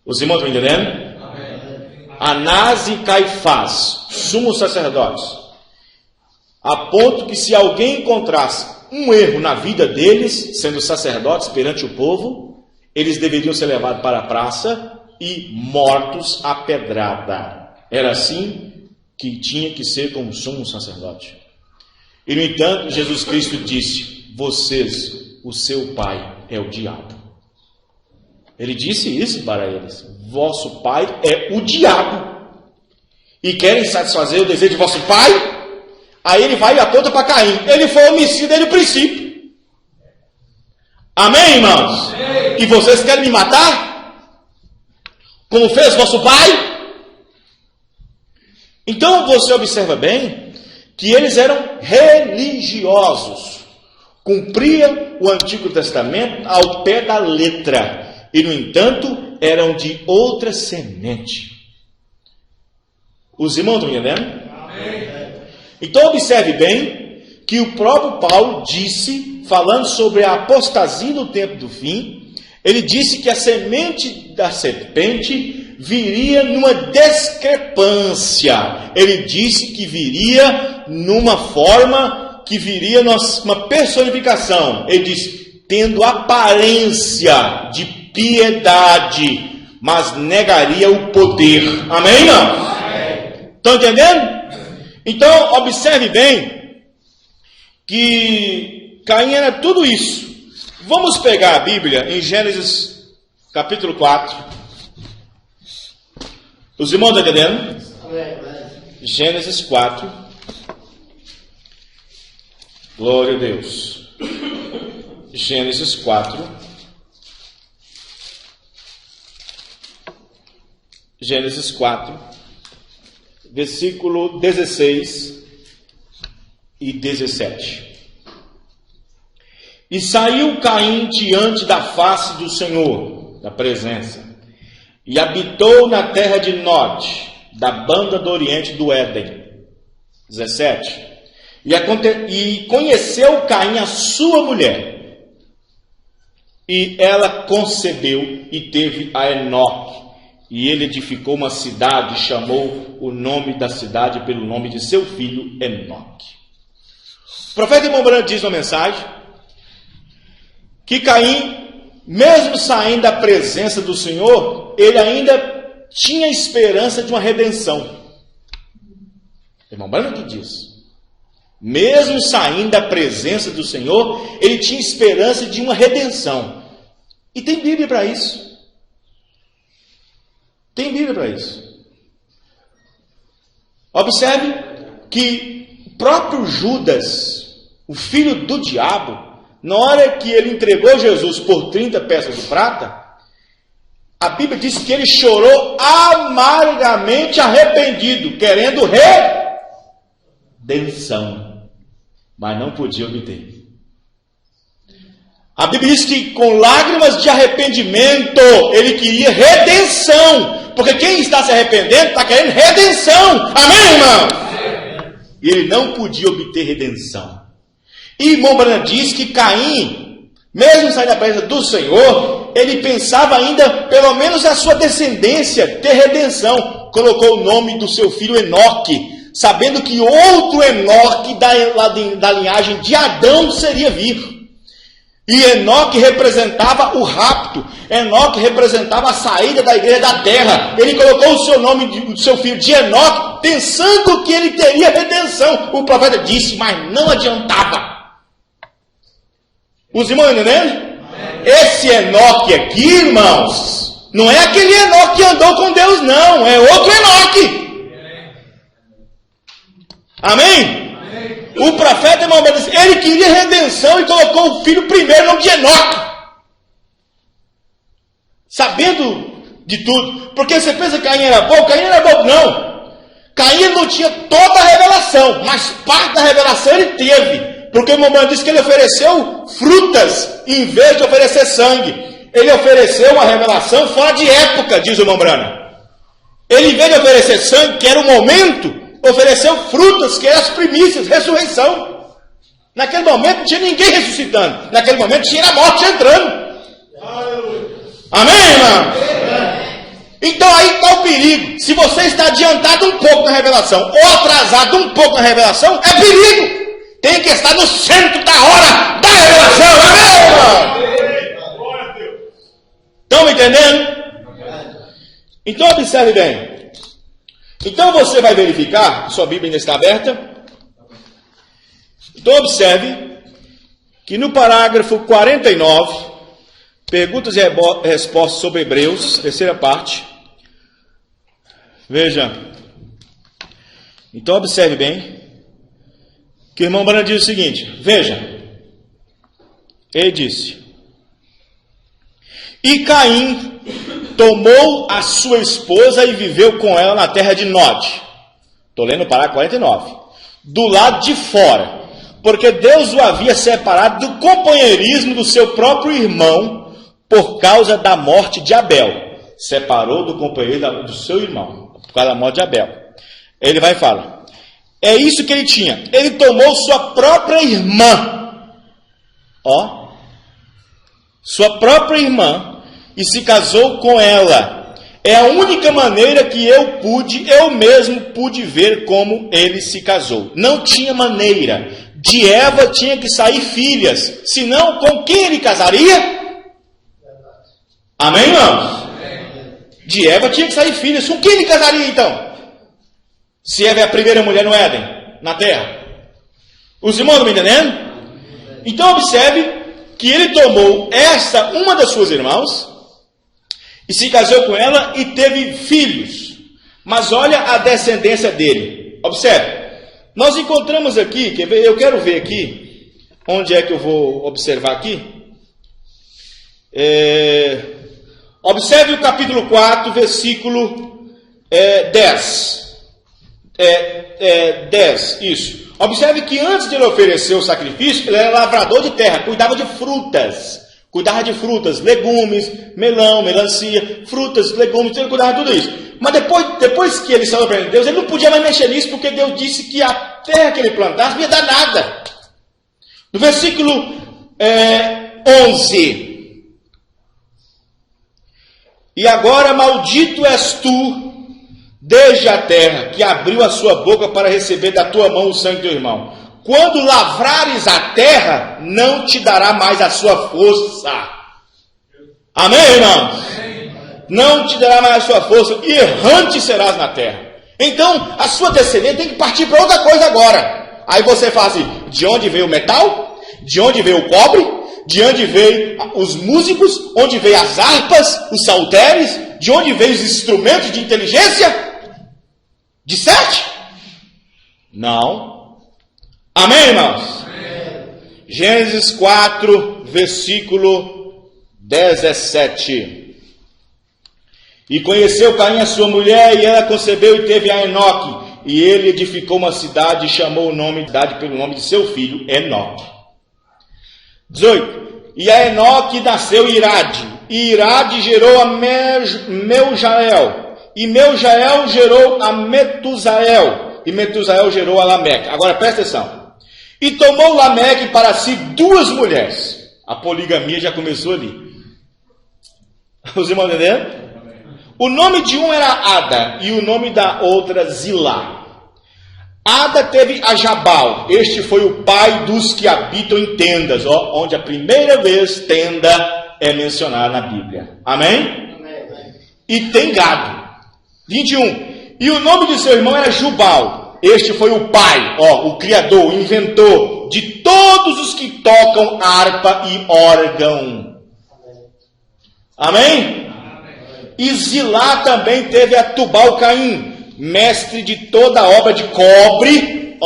Os irmãos estão entendendo? Amém. Anás e Caifás, sumos sacerdotes, a ponto que se alguém encontrasse um erro na vida deles, sendo sacerdotes perante o povo, eles deveriam ser levados para a praça e mortos à pedrada. Era assim que tinha que ser como sumo sacerdote. E no entanto, Jesus Cristo disse, vocês, o seu pai é o diabo. Ele disse isso para eles, vosso pai é o diabo. E querem satisfazer o desejo de vosso pai? Aí ele vai e aponta para Caim. Ele foi homicida desde o princípio. Amém, irmãos? Amém. E vocês querem me matar? Como fez vosso pai? Então você observa bem que eles eram religiosos. Cumpriam o Antigo Testamento ao pé da letra. E no entanto, eram de outra semente. Os irmãos estão entendendo? Amém. Então observe bem que o próprio Paulo disse, falando sobre a apostasia no tempo do fim, ele disse que a semente da serpente viria numa discrepância. Ele disse que viria numa forma, que viria numa personificação. Ele disse, tendo aparência de piedade, mas negaria o poder. Amém, irmão? Estão entendendo? Então, observe bem que Caim era tudo isso. Vamos pegar a Bíblia em Gênesis capítulo 4. Os irmãos estão entendendo? Gênesis 4. Glória a Deus. Gênesis 4. Gênesis 4, versículo 16 e 17. E saiu Caim diante da face do Senhor, da presença, e habitou na terra de Nod, da banda do oriente do Éden. 17. E conheceu Caim a sua mulher, e ela concebeu e teve a Enoque. E ele edificou uma cidade e chamou o nome da cidade pelo nome de seu filho Enoque. O profeta irmão Branham diz na mensagem que Caim, mesmo saindo da presença do Senhor, ele ainda tinha esperança de uma redenção. Irmão Branham que diz. Mesmo saindo da presença do Senhor, ele tinha esperança de uma redenção. E tem Bíblia para isso. Tem Bíblia para isso. Observe que o próprio Judas, o filho do diabo, na hora que ele entregou Jesus por 30 peças de prata, a Bíblia diz que ele chorou amargamente arrependido, querendo redenção, mas não podia obter. A Bíblia diz que com lágrimas de arrependimento ele queria redenção, porque quem está se arrependendo está querendo redenção. Amém, irmão? E ele não podia obter redenção. E irmão Branham diz que Caim, mesmo saindo da presença do Senhor, ele pensava ainda, pelo menos a sua descendência, ter redenção. Colocou o nome do seu filho Enoque, sabendo que outro Enoque da linhagem de Adão seria vir. E Enoque representava o rapto. Enoque representava a saída da igreja da terra. Ele colocou o seu nome do seu filho de Enoque, pensando que ele teria redenção. O profeta disse, mas não adiantava. Os irmãos entendendo? Esse Enoque aqui, irmãos, não é aquele Enoque que andou com Deus, não. É outro Enoque. Amém? O profeta, irmão, ele queria redenção e colocou o filho primeiro no nome de Enoque. Sabendo de tudo. Porque você pensa que Caim era bobo? Caim não era bobo, não. Caim não tinha toda a revelação, mas parte da revelação ele teve. Porque o irmão disse que ele ofereceu frutas em vez de oferecer sangue. Ele ofereceu uma revelação fora de época, diz o irmão Branham. Ele, em vez de oferecer sangue, que era o momento, ofereceu frutas, que eram as primícias, ressurreição. Naquele momento não tinha ninguém ressuscitando. Naquele momento tinha a morte entrando. Amém, irmão? Então aí está o perigo. Se você está adiantado um pouco na revelação, ou atrasado um pouco na revelação, é perigo. Tem que estar no centro da hora da revelação. Amém, irmão? Estão me entendendo? Então observe bem. Então você vai verificar, sua Bíblia ainda está aberta. Então observe que no parágrafo 49, perguntas e respostas sobre Hebreus, terceira parte. Veja. Então observe bem que o irmão Branham diz o seguinte, veja. Ele disse: E Caim tomou a sua esposa e viveu com ela na terra de Nod. Estou lendo o parágrafo 49. Do lado de fora, porque Deus o havia separado do companheirismo do seu próprio irmão por causa da morte de Abel. Separou do companheiro do seu irmão por causa da morte de Abel. Ele vai falar. É isso que ele tinha. Ele tomou sua própria irmã. sua própria irmã, e se casou com ela. É a única maneira que eu mesmo pude ver como ele se casou. Não tinha maneira. De Eva tinha que sair filhas, senão com quem ele casaria? Amém, irmãos? De Eva tinha que sair filhas, com quem ele casaria então? Se Eva é a primeira mulher no Éden, na terra. Os irmãos estão me entendendo? Então observe que ele tomou uma das suas irmãs, e se casou com ela e teve filhos. Mas olha a descendência dele. Observe. Nós encontramos aqui, quer ver? Eu quero ver aqui. Onde é que eu vou observar aqui? Observe o capítulo 4, versículo 10. 10, isso. Observe que antes de ele oferecer o sacrifício, ele era lavrador de terra, cuidava de frutas. Cuidava de frutas, legumes, melão, melancia, frutas, legumes, ele cuidava de tudo isso. Mas depois que ele saiu da presença de Deus, ele não podia mais mexer nisso, porque Deus disse que a terra que ele plantasse não ia dar nada. No versículo 11. E agora maldito és tu, desde a terra, que abriu a sua boca para receber da tua mão o sangue do teu irmão. Quando lavrares a terra, não te dará mais a sua força. Amém, irmãos? Não te dará mais a sua força, e errante serás na terra. Então, a sua descendência tem que partir para outra coisa agora. Aí você fala assim, de onde veio o metal? De onde veio o cobre? De onde veio os músicos? Onde veio as harpas, os saltérios? De onde veio os instrumentos de inteligência? De Sete? Não. Amém, irmãos? Amém. Gênesis 4, versículo 17. E conheceu Caim a sua mulher, e ela concebeu e teve a Enoque. E ele edificou uma cidade e chamou o nome da cidade pelo nome de seu filho, Enoque. 18. E a Enoque nasceu Irade. E Irade gerou a Meujael. E Meujael gerou a Metusael. E Metusael gerou a Lameque. Agora presta atenção. E tomou Lameque para si 2 mulheres. A poligamia já começou ali. Os irmãos entendendo? O nome de um era Ada e o nome da outra Zilá. Ada teve a Jabal. Este foi o pai dos que habitam em tendas, onde a primeira vez tenda é mencionada na Bíblia. Amém? Amém. E tem gado. 21. E o nome de seu irmão era Jubal. Este foi o pai, o criador, o inventor de todos os que tocam harpa e órgão. Amém? E Zilá também teve a Tubal-Caim, mestre de toda a obra de cobre,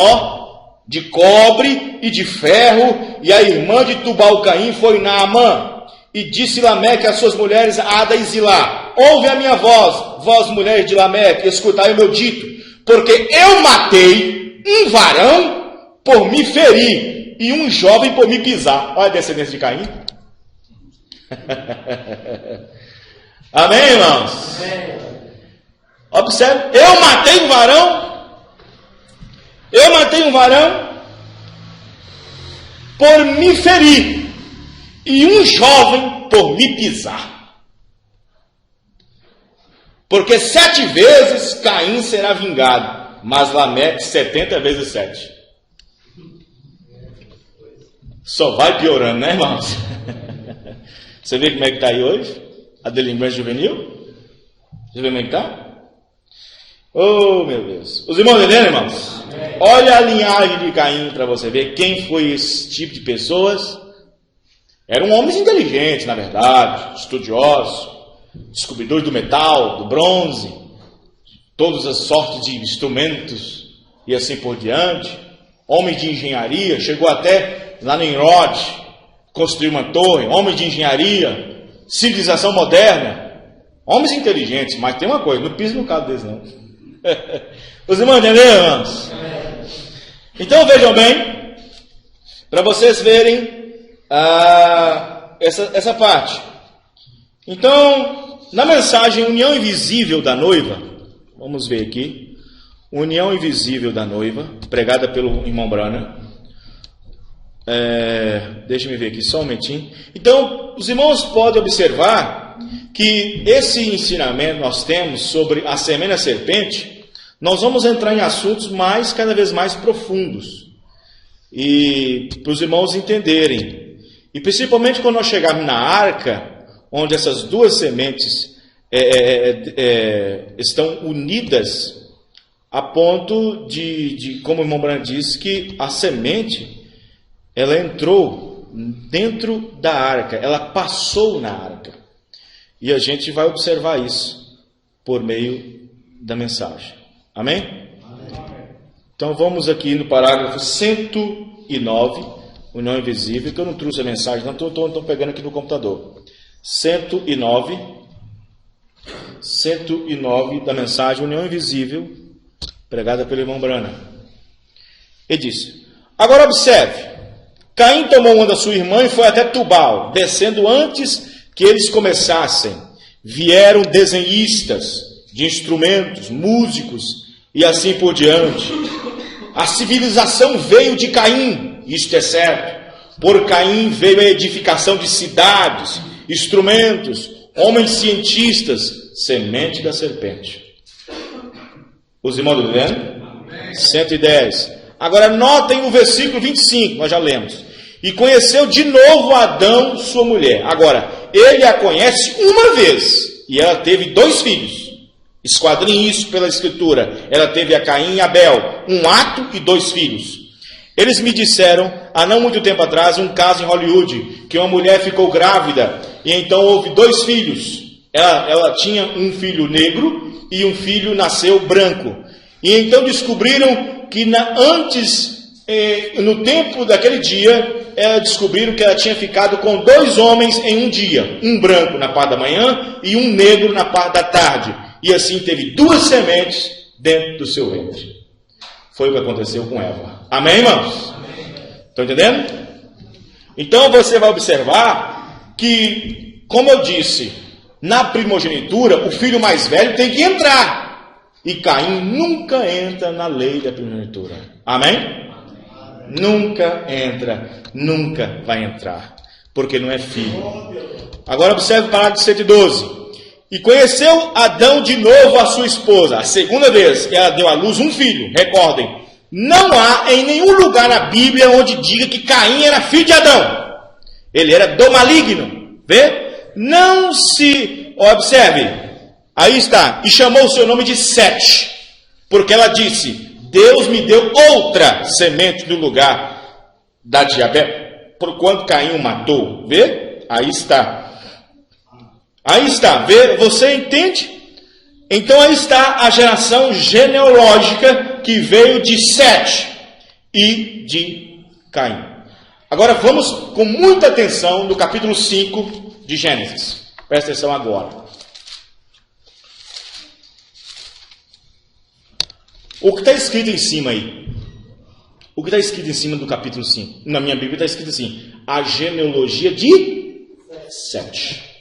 de cobre e de ferro, e a irmã de Tubal-Caim foi Naamã. E disse Lameque às suas mulheres, Ada e Zilá: ouve a minha voz, vós mulheres de Lameque, escutai o meu dito, porque eu matei um varão por me ferir, e um jovem por me pisar. Olha a descendência de Caim. Amém, irmãos? Amém. Observe, eu matei um varão por me ferir, e um jovem por me pisar. Porque 7 vezes Caim será vingado, mas Lameque 70 vezes 7. Só vai piorando, né, irmãos? Você vê como é que está aí hoje? A delinquência juvenil? Você vê como é que está? Oh, meu Deus. Os irmãos entendendo, irmãos? Amém. Olha a linhagem de Caim para você ver quem foi esse tipo de pessoas. Eram homens inteligentes, na verdade, estudiosos, descobridores do metal, do bronze, todas as sortes de instrumentos e assim por diante. Homens de engenharia, chegou até lá no Nimrod, construir uma torre. Homens de engenharia, civilização moderna, homens inteligentes. Mas tem uma coisa, não pisa no carro deles não. Os irmãos entenderam, irmãos? Então vejam bem, para vocês verem essa parte. Então, na mensagem União Invisível da Noiva, vamos ver aqui, União Invisível da Noiva, pregada pelo irmão Branham, Deixa eu ver aqui só um momentinho. Então, os irmãos podem observar que esse ensinamento nós temos sobre a semente da serpente, nós vamos entrar em assuntos cada vez mais profundos. E para os irmãos entenderem. E principalmente quando nós chegarmos na arca, onde essas duas sementes estão unidas, a ponto como o irmão Branham disse, que a semente, ela entrou dentro da arca, ela passou na arca. E a gente vai observar isso por meio da mensagem. Amém? Então vamos aqui no parágrafo 109, União Invisível, que eu não trouxe a mensagem, não estou pegando aqui no computador. 109 da mensagem União Invisível, pregada pelo irmão Branham. Ele disse: agora observe, Caim tomou uma da sua irmã e foi até Tubal, descendo antes que eles começassem. Vieram desenhistas de instrumentos, músicos e assim por diante. A civilização veio de Caim, isto é certo. Por Caim veio a edificação de cidades, instrumentos, homens cientistas, semente da serpente. Os irmãos estão vendo? 110. Agora notem o versículo 25, nós já lemos. E conheceu de novo Adão, sua mulher. Agora, ele a conhece uma vez, e ela teve 2 filhos. Esquadrinhe isso pela escritura. Ela teve a Caim e Abel, um ato e 2 filhos. Eles me disseram, há não muito tempo atrás, um caso em Hollywood, que uma mulher ficou grávida, e então houve 2 filhos. Ela tinha um filho negro, e um filho nasceu branco. E então descobriram que no tempo daquele dia, descobriram que ela tinha ficado com 2 homens em um dia. Um branco na parte da manhã e um negro na parte da tarde. E assim teve 2 sementes dentro do seu ventre. Foi o que aconteceu com Eva. Amém, irmãos? Estão entendendo? Então você vai observar que, como eu disse, na primogenitura, o filho mais velho tem que entrar. E Caim nunca entra na lei da primogenitura. Amém? Nunca entra, nunca vai entrar, porque não é filho. Agora observe o parágrafo 112. E conheceu Adão de novo a sua esposa. A segunda vez que ela deu à luz um filho. Recordem, não há em nenhum lugar na Bíblia onde diga que Caim era filho de Adão. Ele era do maligno. Vê? Não se... Observe. Aí está. E chamou o seu nome de Sete. Porque ela disse, Deus me deu outra semente no lugar da de Abel, por quando Caim o matou. Vê? Aí está. Aí está. Vê? Você entende? Então aí está a geração genealógica que veio de Sete e de Caim. Agora vamos com muita atenção no capítulo 5 de Gênesis. Presta atenção agora. O que está escrito em cima aí? O que está escrito em cima do capítulo 5? Na minha Bíblia está escrito assim: a genealogia de Sete.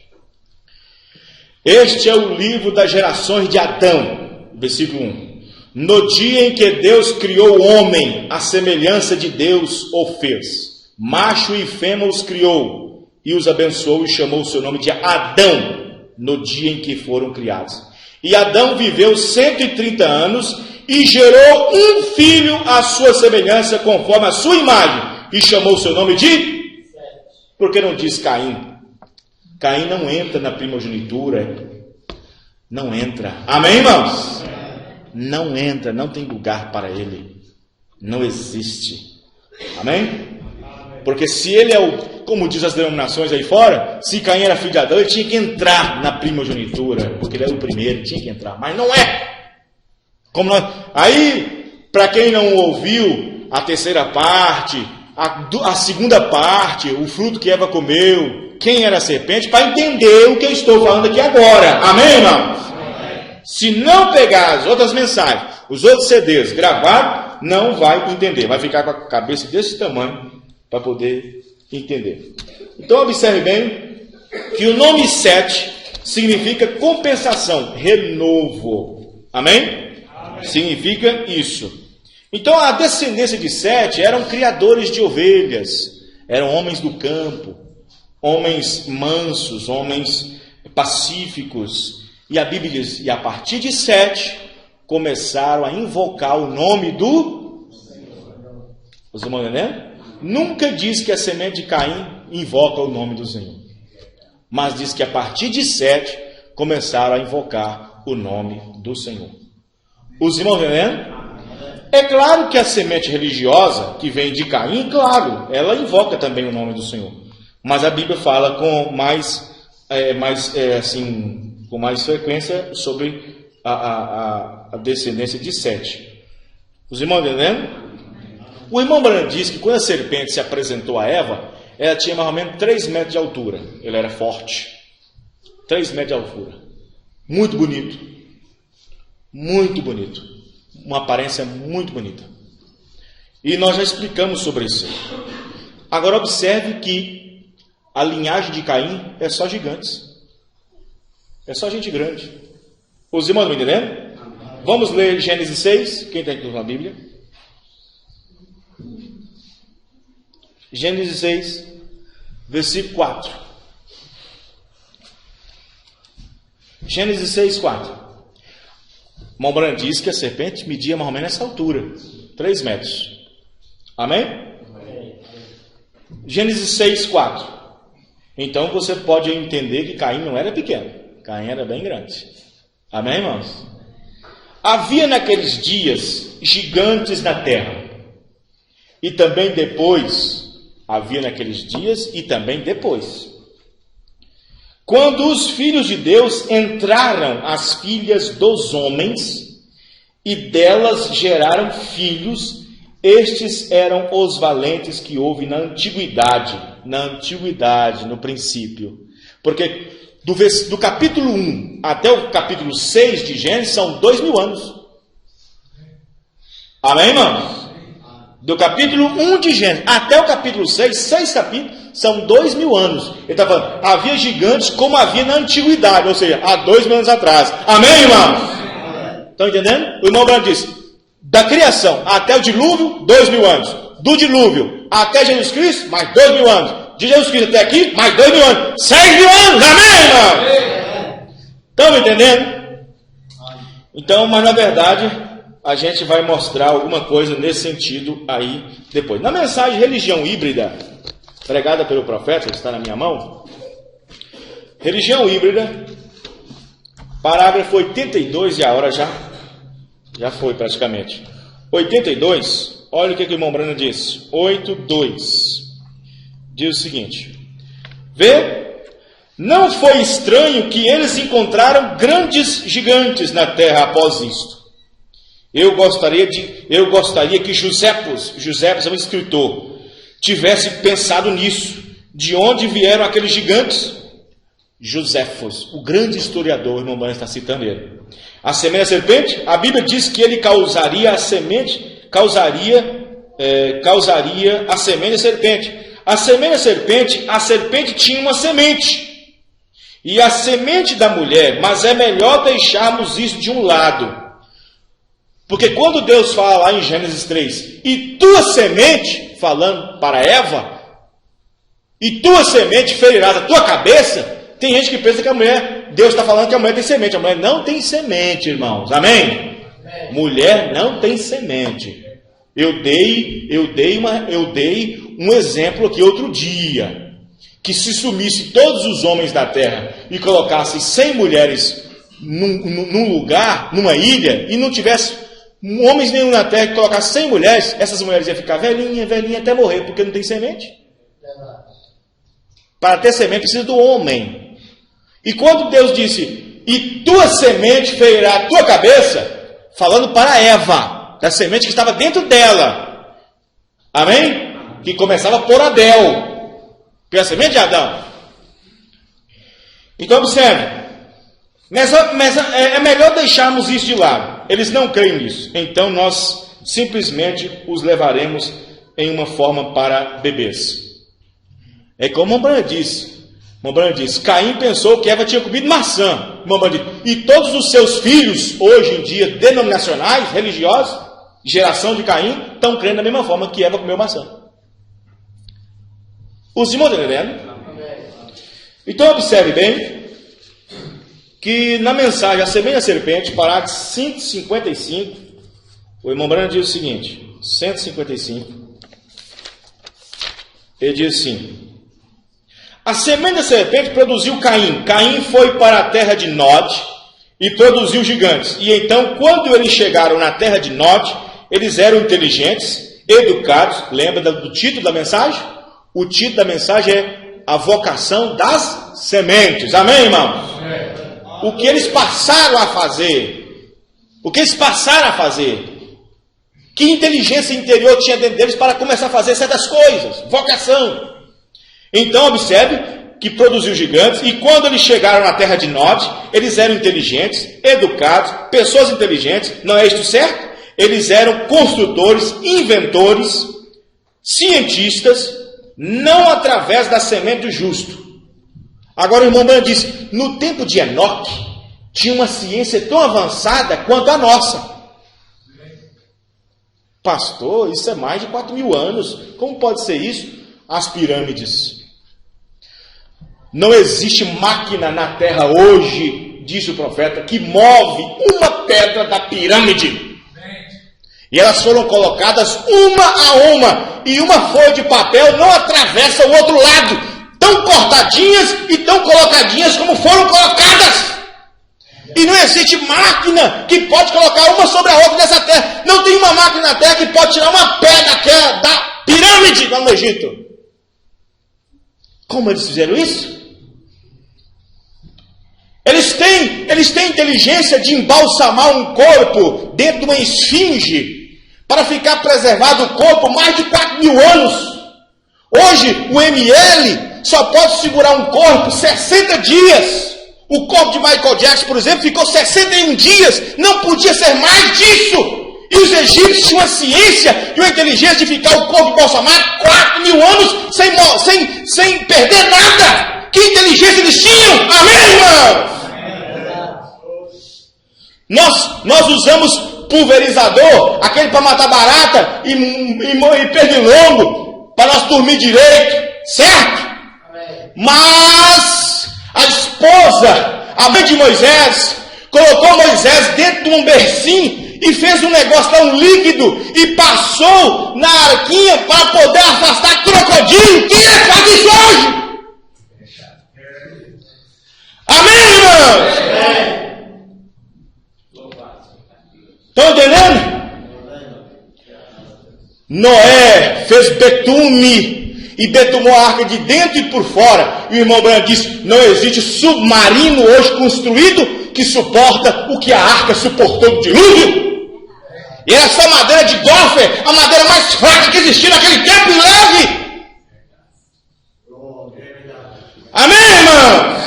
Este é o livro das gerações de Adão. Versículo 1. No dia em que Deus criou o homem, a semelhança de Deus o fez. Macho e fêmea os criou, e os abençoou e chamou o seu nome de Adão, no dia em que foram criados. E Adão viveu 130 anos, e gerou um filho à sua semelhança, conforme a sua imagem, e chamou o seu nome de... Por que não diz Caim? Caim não entra na primogenitura. Não entra. Amém, irmãos? Não entra, não tem lugar para ele. Não existe. Amém? Porque se ele é como diz as denominações aí fora, se Caim era filho de Adão, ele tinha que entrar na primogenitura, porque ele era o primeiro, ele tinha que entrar. Mas não é. Aí, para quem não ouviu a terceira parte, a segunda parte, o fruto que Eva comeu, quem era a serpente, para entender o que eu estou falando aqui agora. Amém, irmãos? Amém. Se não pegar as outras mensagens, os outros CDs gravados, não vai entender. Vai ficar com a cabeça desse tamanho para poder entender. Então, observe bem que o nome Sete significa compensação, renovo. Amém? Significa isso. Então a descendência de Sete eram criadores de ovelhas, eram homens do campo, homens mansos, homens pacíficos. E a Bíblia diz, e a partir de Sete, começaram a invocar o nome do Senhor. Os irmãos entendendo? Nunca diz que a semente de Caim invoca o nome do Senhor. Mas diz que a partir de Sete, começaram a invocar o nome do Senhor. Os irmãos entendendo? É claro que a semente religiosa, que vem de Caim, claro, ela invoca também o nome do Senhor. Mas a Bíblia fala com mais frequência sobre a descendência de Sete. Os irmãos entendendo? O irmão Branham diz que quando a serpente se apresentou a Eva, ela tinha mais ou menos 3 metros de altura. Ele era forte. 3 metros de altura. Muito bonito. Muito bonito. Uma aparência muito bonita. E nós já explicamos sobre isso. Agora observe que a linhagem de Caim é só gigantes. É só gente grande. Os irmãos estão entendendo? Vamos ler Gênesis 6. Quem tem aqui na Bíblia? Gênesis 6, versículo 4. Gênesis 6, 4. Mombran diz que a serpente media mais ou menos essa altura, 3 metros. Amém? Gênesis 6, 4. Então você pode entender que Caim não era pequeno. Caim era bem grande. Amém, irmãos? Havia naqueles dias gigantes na terra. E também depois, havia naqueles dias e também depois. Quando os filhos de Deus entraram as filhas dos homens, e delas geraram filhos, estes eram os valentes que houve na antiguidade, no princípio. Porque do capítulo 1 até o capítulo 6 de Gênesis são 2000 anos. Amém, irmãos? Do capítulo 1 de Gênesis até o capítulo 6 capítulos, são 2000 anos. Ele está falando, havia gigantes como havia na antiguidade, ou seja, há 2000 anos atrás. Amém, irmãos? Estão entendendo? O irmão Branco disse, da criação até o dilúvio, 2000 anos. Do dilúvio até Jesus Cristo, mais 2000 anos. De Jesus Cristo até aqui, mais 2000 anos. 6.000 anos, amém, irmãos? Estão entendendo? Então, mas na verdade, a gente vai mostrar alguma coisa nesse sentido aí depois. Na mensagem Religião Híbrida, pregada pelo profeta, que está na minha mão, Religião Híbrida, parágrafo 82, e a hora já foi praticamente. 82, olha o que o irmão Branham disse. 8.2, diz o seguinte: vê, não foi estranho que eles encontraram grandes gigantes na terra após isto. Eu gostaria que Josefos é um escritor, tivesse pensado nisso. De onde vieram aqueles gigantes? Josefos, o grande historiador, o irmão Branham está citando ele. A semente da serpente, a Bíblia diz que ele causaria a semente da serpente. A semente da serpente, a serpente tinha uma semente. E a semente da mulher, mas é melhor deixarmos isso de um lado. Porque quando Deus fala lá em Gênesis 3, e tua semente, falando para Eva, e tua semente ferirá a tua cabeça, tem gente que pensa que a mulher, Deus está falando que a mulher tem semente. A mulher não tem semente, irmãos. Amém? Mulher não tem semente. Eu dei um exemplo aqui outro dia, que se sumisse todos os homens da terra e colocasse 100 mulheres num lugar, numa ilha, e não tivesse homens nenhum na terra que colocasse 100 mulheres, essas mulheres iam ficar velhinha até morrer, porque não tem semente. Para ter semente precisa do homem. E quando Deus disse, e tua semente ferirá a tua cabeça, falando para Eva, da semente que estava dentro dela. Amém? Que começava por Abel, que é a semente de Adão. Então observe, é melhor deixarmos isso de lado. Eles não creem nisso. Então nós simplesmente os levaremos em uma forma para bebês. É como Mombran disse. Caim pensou que Eva tinha comido maçã. E todos os seus filhos, hoje em dia, denominacionais, religiosos, geração de Caim, estão crendo da mesma forma que Eva comeu maçã. Os irmãos estão entendendo? Então observe bem que na mensagem A Semente da Serpente, parágrafo 155, o irmão Branham diz o seguinte, 155, ele diz assim: a semente da serpente produziu Caim. Caim foi para a terra de Nod e produziu gigantes. E então, quando eles chegaram na terra de Nod, eles eram inteligentes, educados. Lembra do título da mensagem? O título da mensagem é A Vocação das Sementes. Amém, irmãos? O que eles passaram a fazer? O que eles passaram a fazer? Que inteligência interior tinha dentro deles para começar a fazer certas coisas? Vocação. Então, observe que produziu gigantes, e quando eles chegaram na terra de Nod, eles eram inteligentes, educados, pessoas inteligentes, não é isto certo? Eles eram construtores, inventores, cientistas, não através da semente do justo. Agora o irmão Branham diz, no tempo de Enoque, tinha uma ciência tão avançada quanto a nossa. Pastor, isso é mais de 4.000 anos. Como pode ser isso? As pirâmides. Não existe máquina na terra hoje, disse o profeta, que move uma pedra da pirâmide. E elas foram colocadas uma a uma. E uma folha de papel não atravessa o outro lado. Tão cortadinhas e tão colocadinhas como foram colocadas. E não existe máquina que pode colocar uma sobre a outra nessa terra. Não tem uma máquina na terra que pode tirar uma pedra da pirâmide lá no Egito. Como eles fizeram isso? Eles têm inteligência de embalsamar um corpo dentro de uma esfinge para ficar preservado o corpo mais de 4.000 anos. Hoje o ML só pode segurar um corpo 60 dias. O corpo de Michael Jackson, por exemplo, ficou 61 dias. Não podia ser mais disso. E os egípcios tinham a ciência e a inteligência de ficar o corpo embalsamado 4.000 anos sem perder nada. Que inteligência eles tinham? Amém, irmãos? Nós usamos pulverizador, aquele para matar barata e pernilongo, para nós dormir direito, certo? Mas a esposa, a mãe de Moisés, colocou Moisés dentro de um bercinho e fez um negócio tão líquido e passou na arquinha para poder afastar crocodilo. Quem é que faz isso hoje? Amém, irmãos? Estão entendendo? Noé fez betume e betumou a arca de dentro e por fora. E o irmão Branham disse, não existe submarino hoje construído que suporta o que a arca suportou do dilúvio. E era só madeira de gopher, a madeira mais fraca que existia naquele tempo, e leve. Amém, irmãos?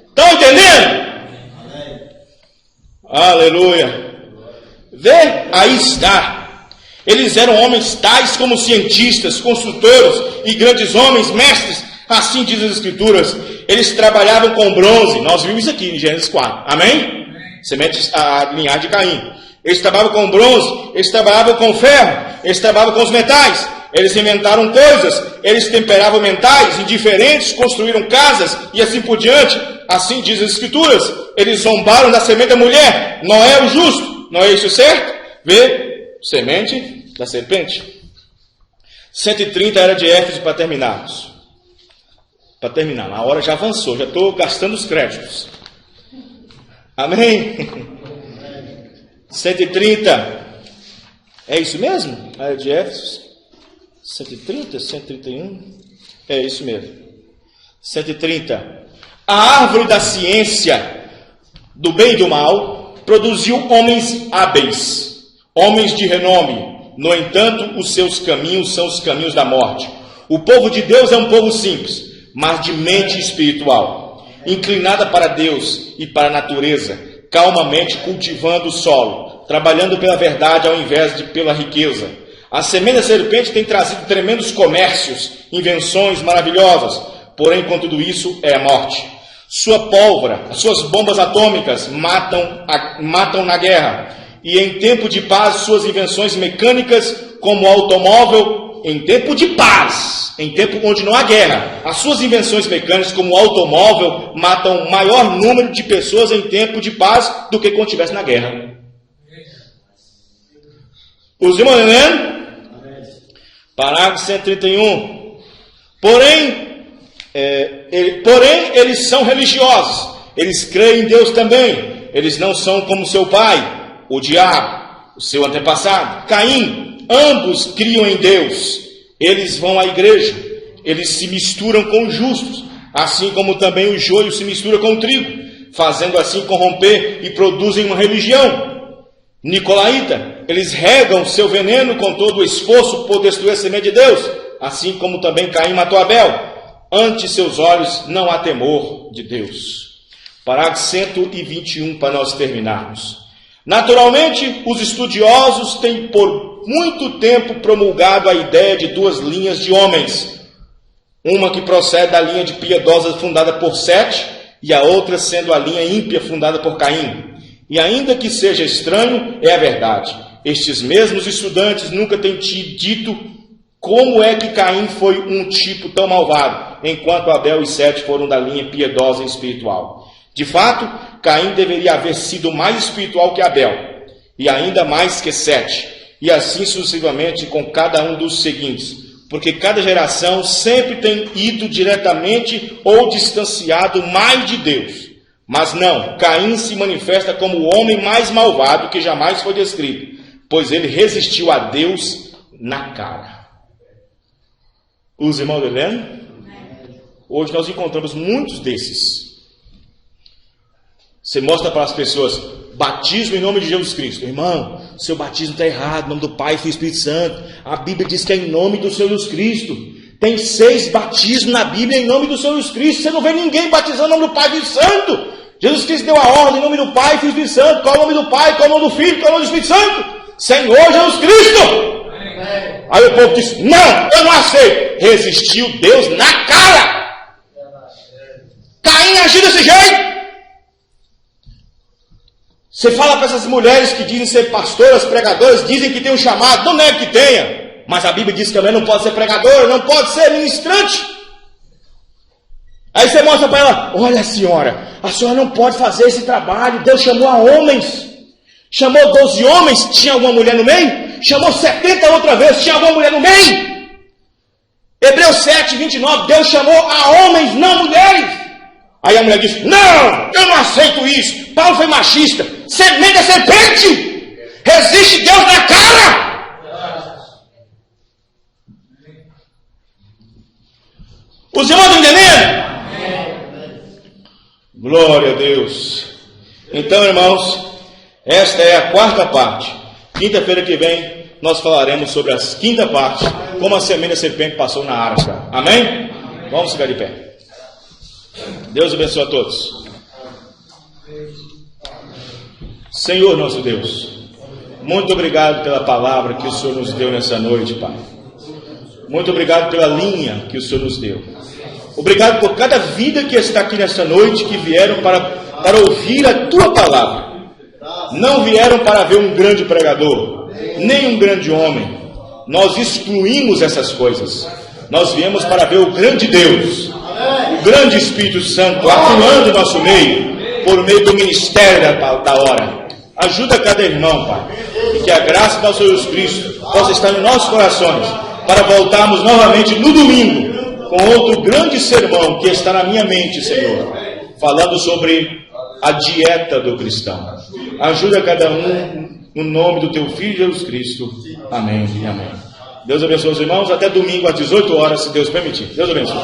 Estão entendendo? Aleluia. Vê, aí está. Eles eram homens tais como cientistas, construtores e grandes homens, mestres, assim diz as Escrituras. Eles trabalhavam com bronze, nós vimos isso aqui em Gênesis 4, amém? Semente a linhagem de Caim. Eles trabalhavam com bronze, eles trabalhavam com ferro, eles trabalhavam com os metais, eles inventaram coisas, eles temperavam metais indiferentes, construíram casas e assim por diante, assim diz as Escrituras. Eles zombaram da semente da mulher, Noé o justo, não é isso certo? Vê? Semente da serpente. 130 era de Éfeso para terminarmos. Para terminar, a hora já avançou, já estou gastando os créditos. Amém? 130. É isso mesmo? Era de Éfeso. 130, 131. É isso mesmo. 130. A árvore da ciência do bem e do mal produziu homens hábeis, homens de renome. No entanto, os seus caminhos são os caminhos da morte. O povo de Deus é um povo simples, mas de mente espiritual, inclinada para Deus e para a natureza, calmamente cultivando o solo, trabalhando pela verdade ao invés de pela riqueza. A semente da serpente tem trazido tremendos comércios, invenções maravilhosas, porém, com tudo isso, é a morte. Sua pólvora, as suas bombas atômicas matam na guerra. e em tempo de paz suas invenções mecânicas como o automóvel, em tempo de paz, em tempo onde não há guerra, as suas invenções mecânicas como o automóvel matam maior número de pessoas em tempo de paz do que quando estivesse na guerra. Os irmãos entendendo? Parágrafo 131. Porém, eles são religiosos, eles creem em Deus também, eles não são como seu pai, o diabo, o seu antepassado, Caim. Ambos criam em Deus, eles vão à igreja, eles se misturam com os justos, assim como também o joio se mistura com o trigo, fazendo assim corromper e produzem uma religião nicolaíta. Eles regam seu veneno com todo o esforço por destruir a semente de Deus, assim como também Caim matou Abel. Ante seus olhos não há temor de Deus. Parágrafo 121 para nós terminarmos. Naturalmente, os estudiosos têm por muito tempo promulgado a ideia de duas linhas de homens, uma que procede da linha de piedosa fundada por Sete, e a outra sendo a linha ímpia fundada por Caim. E ainda que seja estranho, é a verdade. Estes mesmos estudantes nunca têm dito como é que Caim foi um tipo tão malvado, enquanto Abel e Sete foram da linha piedosa e espiritual. De fato, Caim deveria haver sido mais espiritual que Abel, e ainda mais que Sete, e assim sucessivamente com cada um dos seguintes, porque cada geração sempre tem ido diretamente ou distanciado mais de Deus. Mas não, Caim se manifesta como o homem mais malvado que jamais foi descrito, pois ele resistiu a Deus na cara. Os irmãos entendendo? Hoje nós encontramos muitos desses. Você mostra para as pessoas, batismo em nome de Jesus Cristo. Irmão, seu batismo está errado, em nome do Pai, Filho e Espírito Santo. A Bíblia diz que é em nome do Senhor Jesus Cristo. Tem 6 batismos na Bíblia em nome do Senhor Jesus Cristo. Você não vê ninguém batizando em nome do Pai e Filho Santo. Jesus Cristo deu a ordem em nome do Pai, Filho e Espírito Santo. Qual é o nome do Pai, qual é o nome do Filho, qual é o nome do Espírito Santo? Senhor Jesus Cristo. Aí o povo disse, não, eu não aceito. Resistiu Deus na cara. Caim agiu desse jeito. Você fala para essas mulheres que dizem ser pastoras, pregadoras, dizem que tem um chamado, não é que tenha, mas a Bíblia diz que também não pode ser pregadora, não pode ser ministrante. Aí você mostra para ela, olha senhora não pode fazer esse trabalho, Deus chamou a homens, chamou 12 homens, tinha alguma mulher no meio? Chamou 70 outra vez, tinha alguma mulher no meio? Hebreus 7, 29, Deus chamou a homens, não mulheres. Aí a mulher disse, não, eu não aceito isso, Paulo foi machista, semente da serpente, resiste Deus na cara. Os irmãos estão entendendo? Glória a Deus. Então, irmãos, esta é a 4ª parte. Quinta-feira que vem nós falaremos sobre a 5ª parte, como a semente da serpente passou na arca. Amém? Vamos ficar de pé. Deus abençoe a todos. Senhor nosso Deus, muito obrigado pela palavra que o Senhor nos deu nessa noite, Pai. Muito obrigado pela linha que o Senhor nos deu. Obrigado por cada vida que está aqui nessa noite, que vieram para ouvir a Tua palavra. Não vieram para ver um grande pregador, nem um grande homem. Nós excluímos essas coisas. Nós viemos para ver o grande Deus, o grande Espírito Santo atuando em nosso meio, por meio do ministério da hora. Ajuda cada irmão, Pai, e que a graça do nosso Jesus Cristo possa estar em nossos corações, para voltarmos novamente no domingo, com outro grande sermão que está na minha mente, Senhor, falando sobre a dieta do cristão. Ajuda cada um, no nome do Teu Filho Jesus Cristo. Amém e amém. Deus abençoe os irmãos. Até domingo às 18 horas, se Deus permitir. Deus abençoe.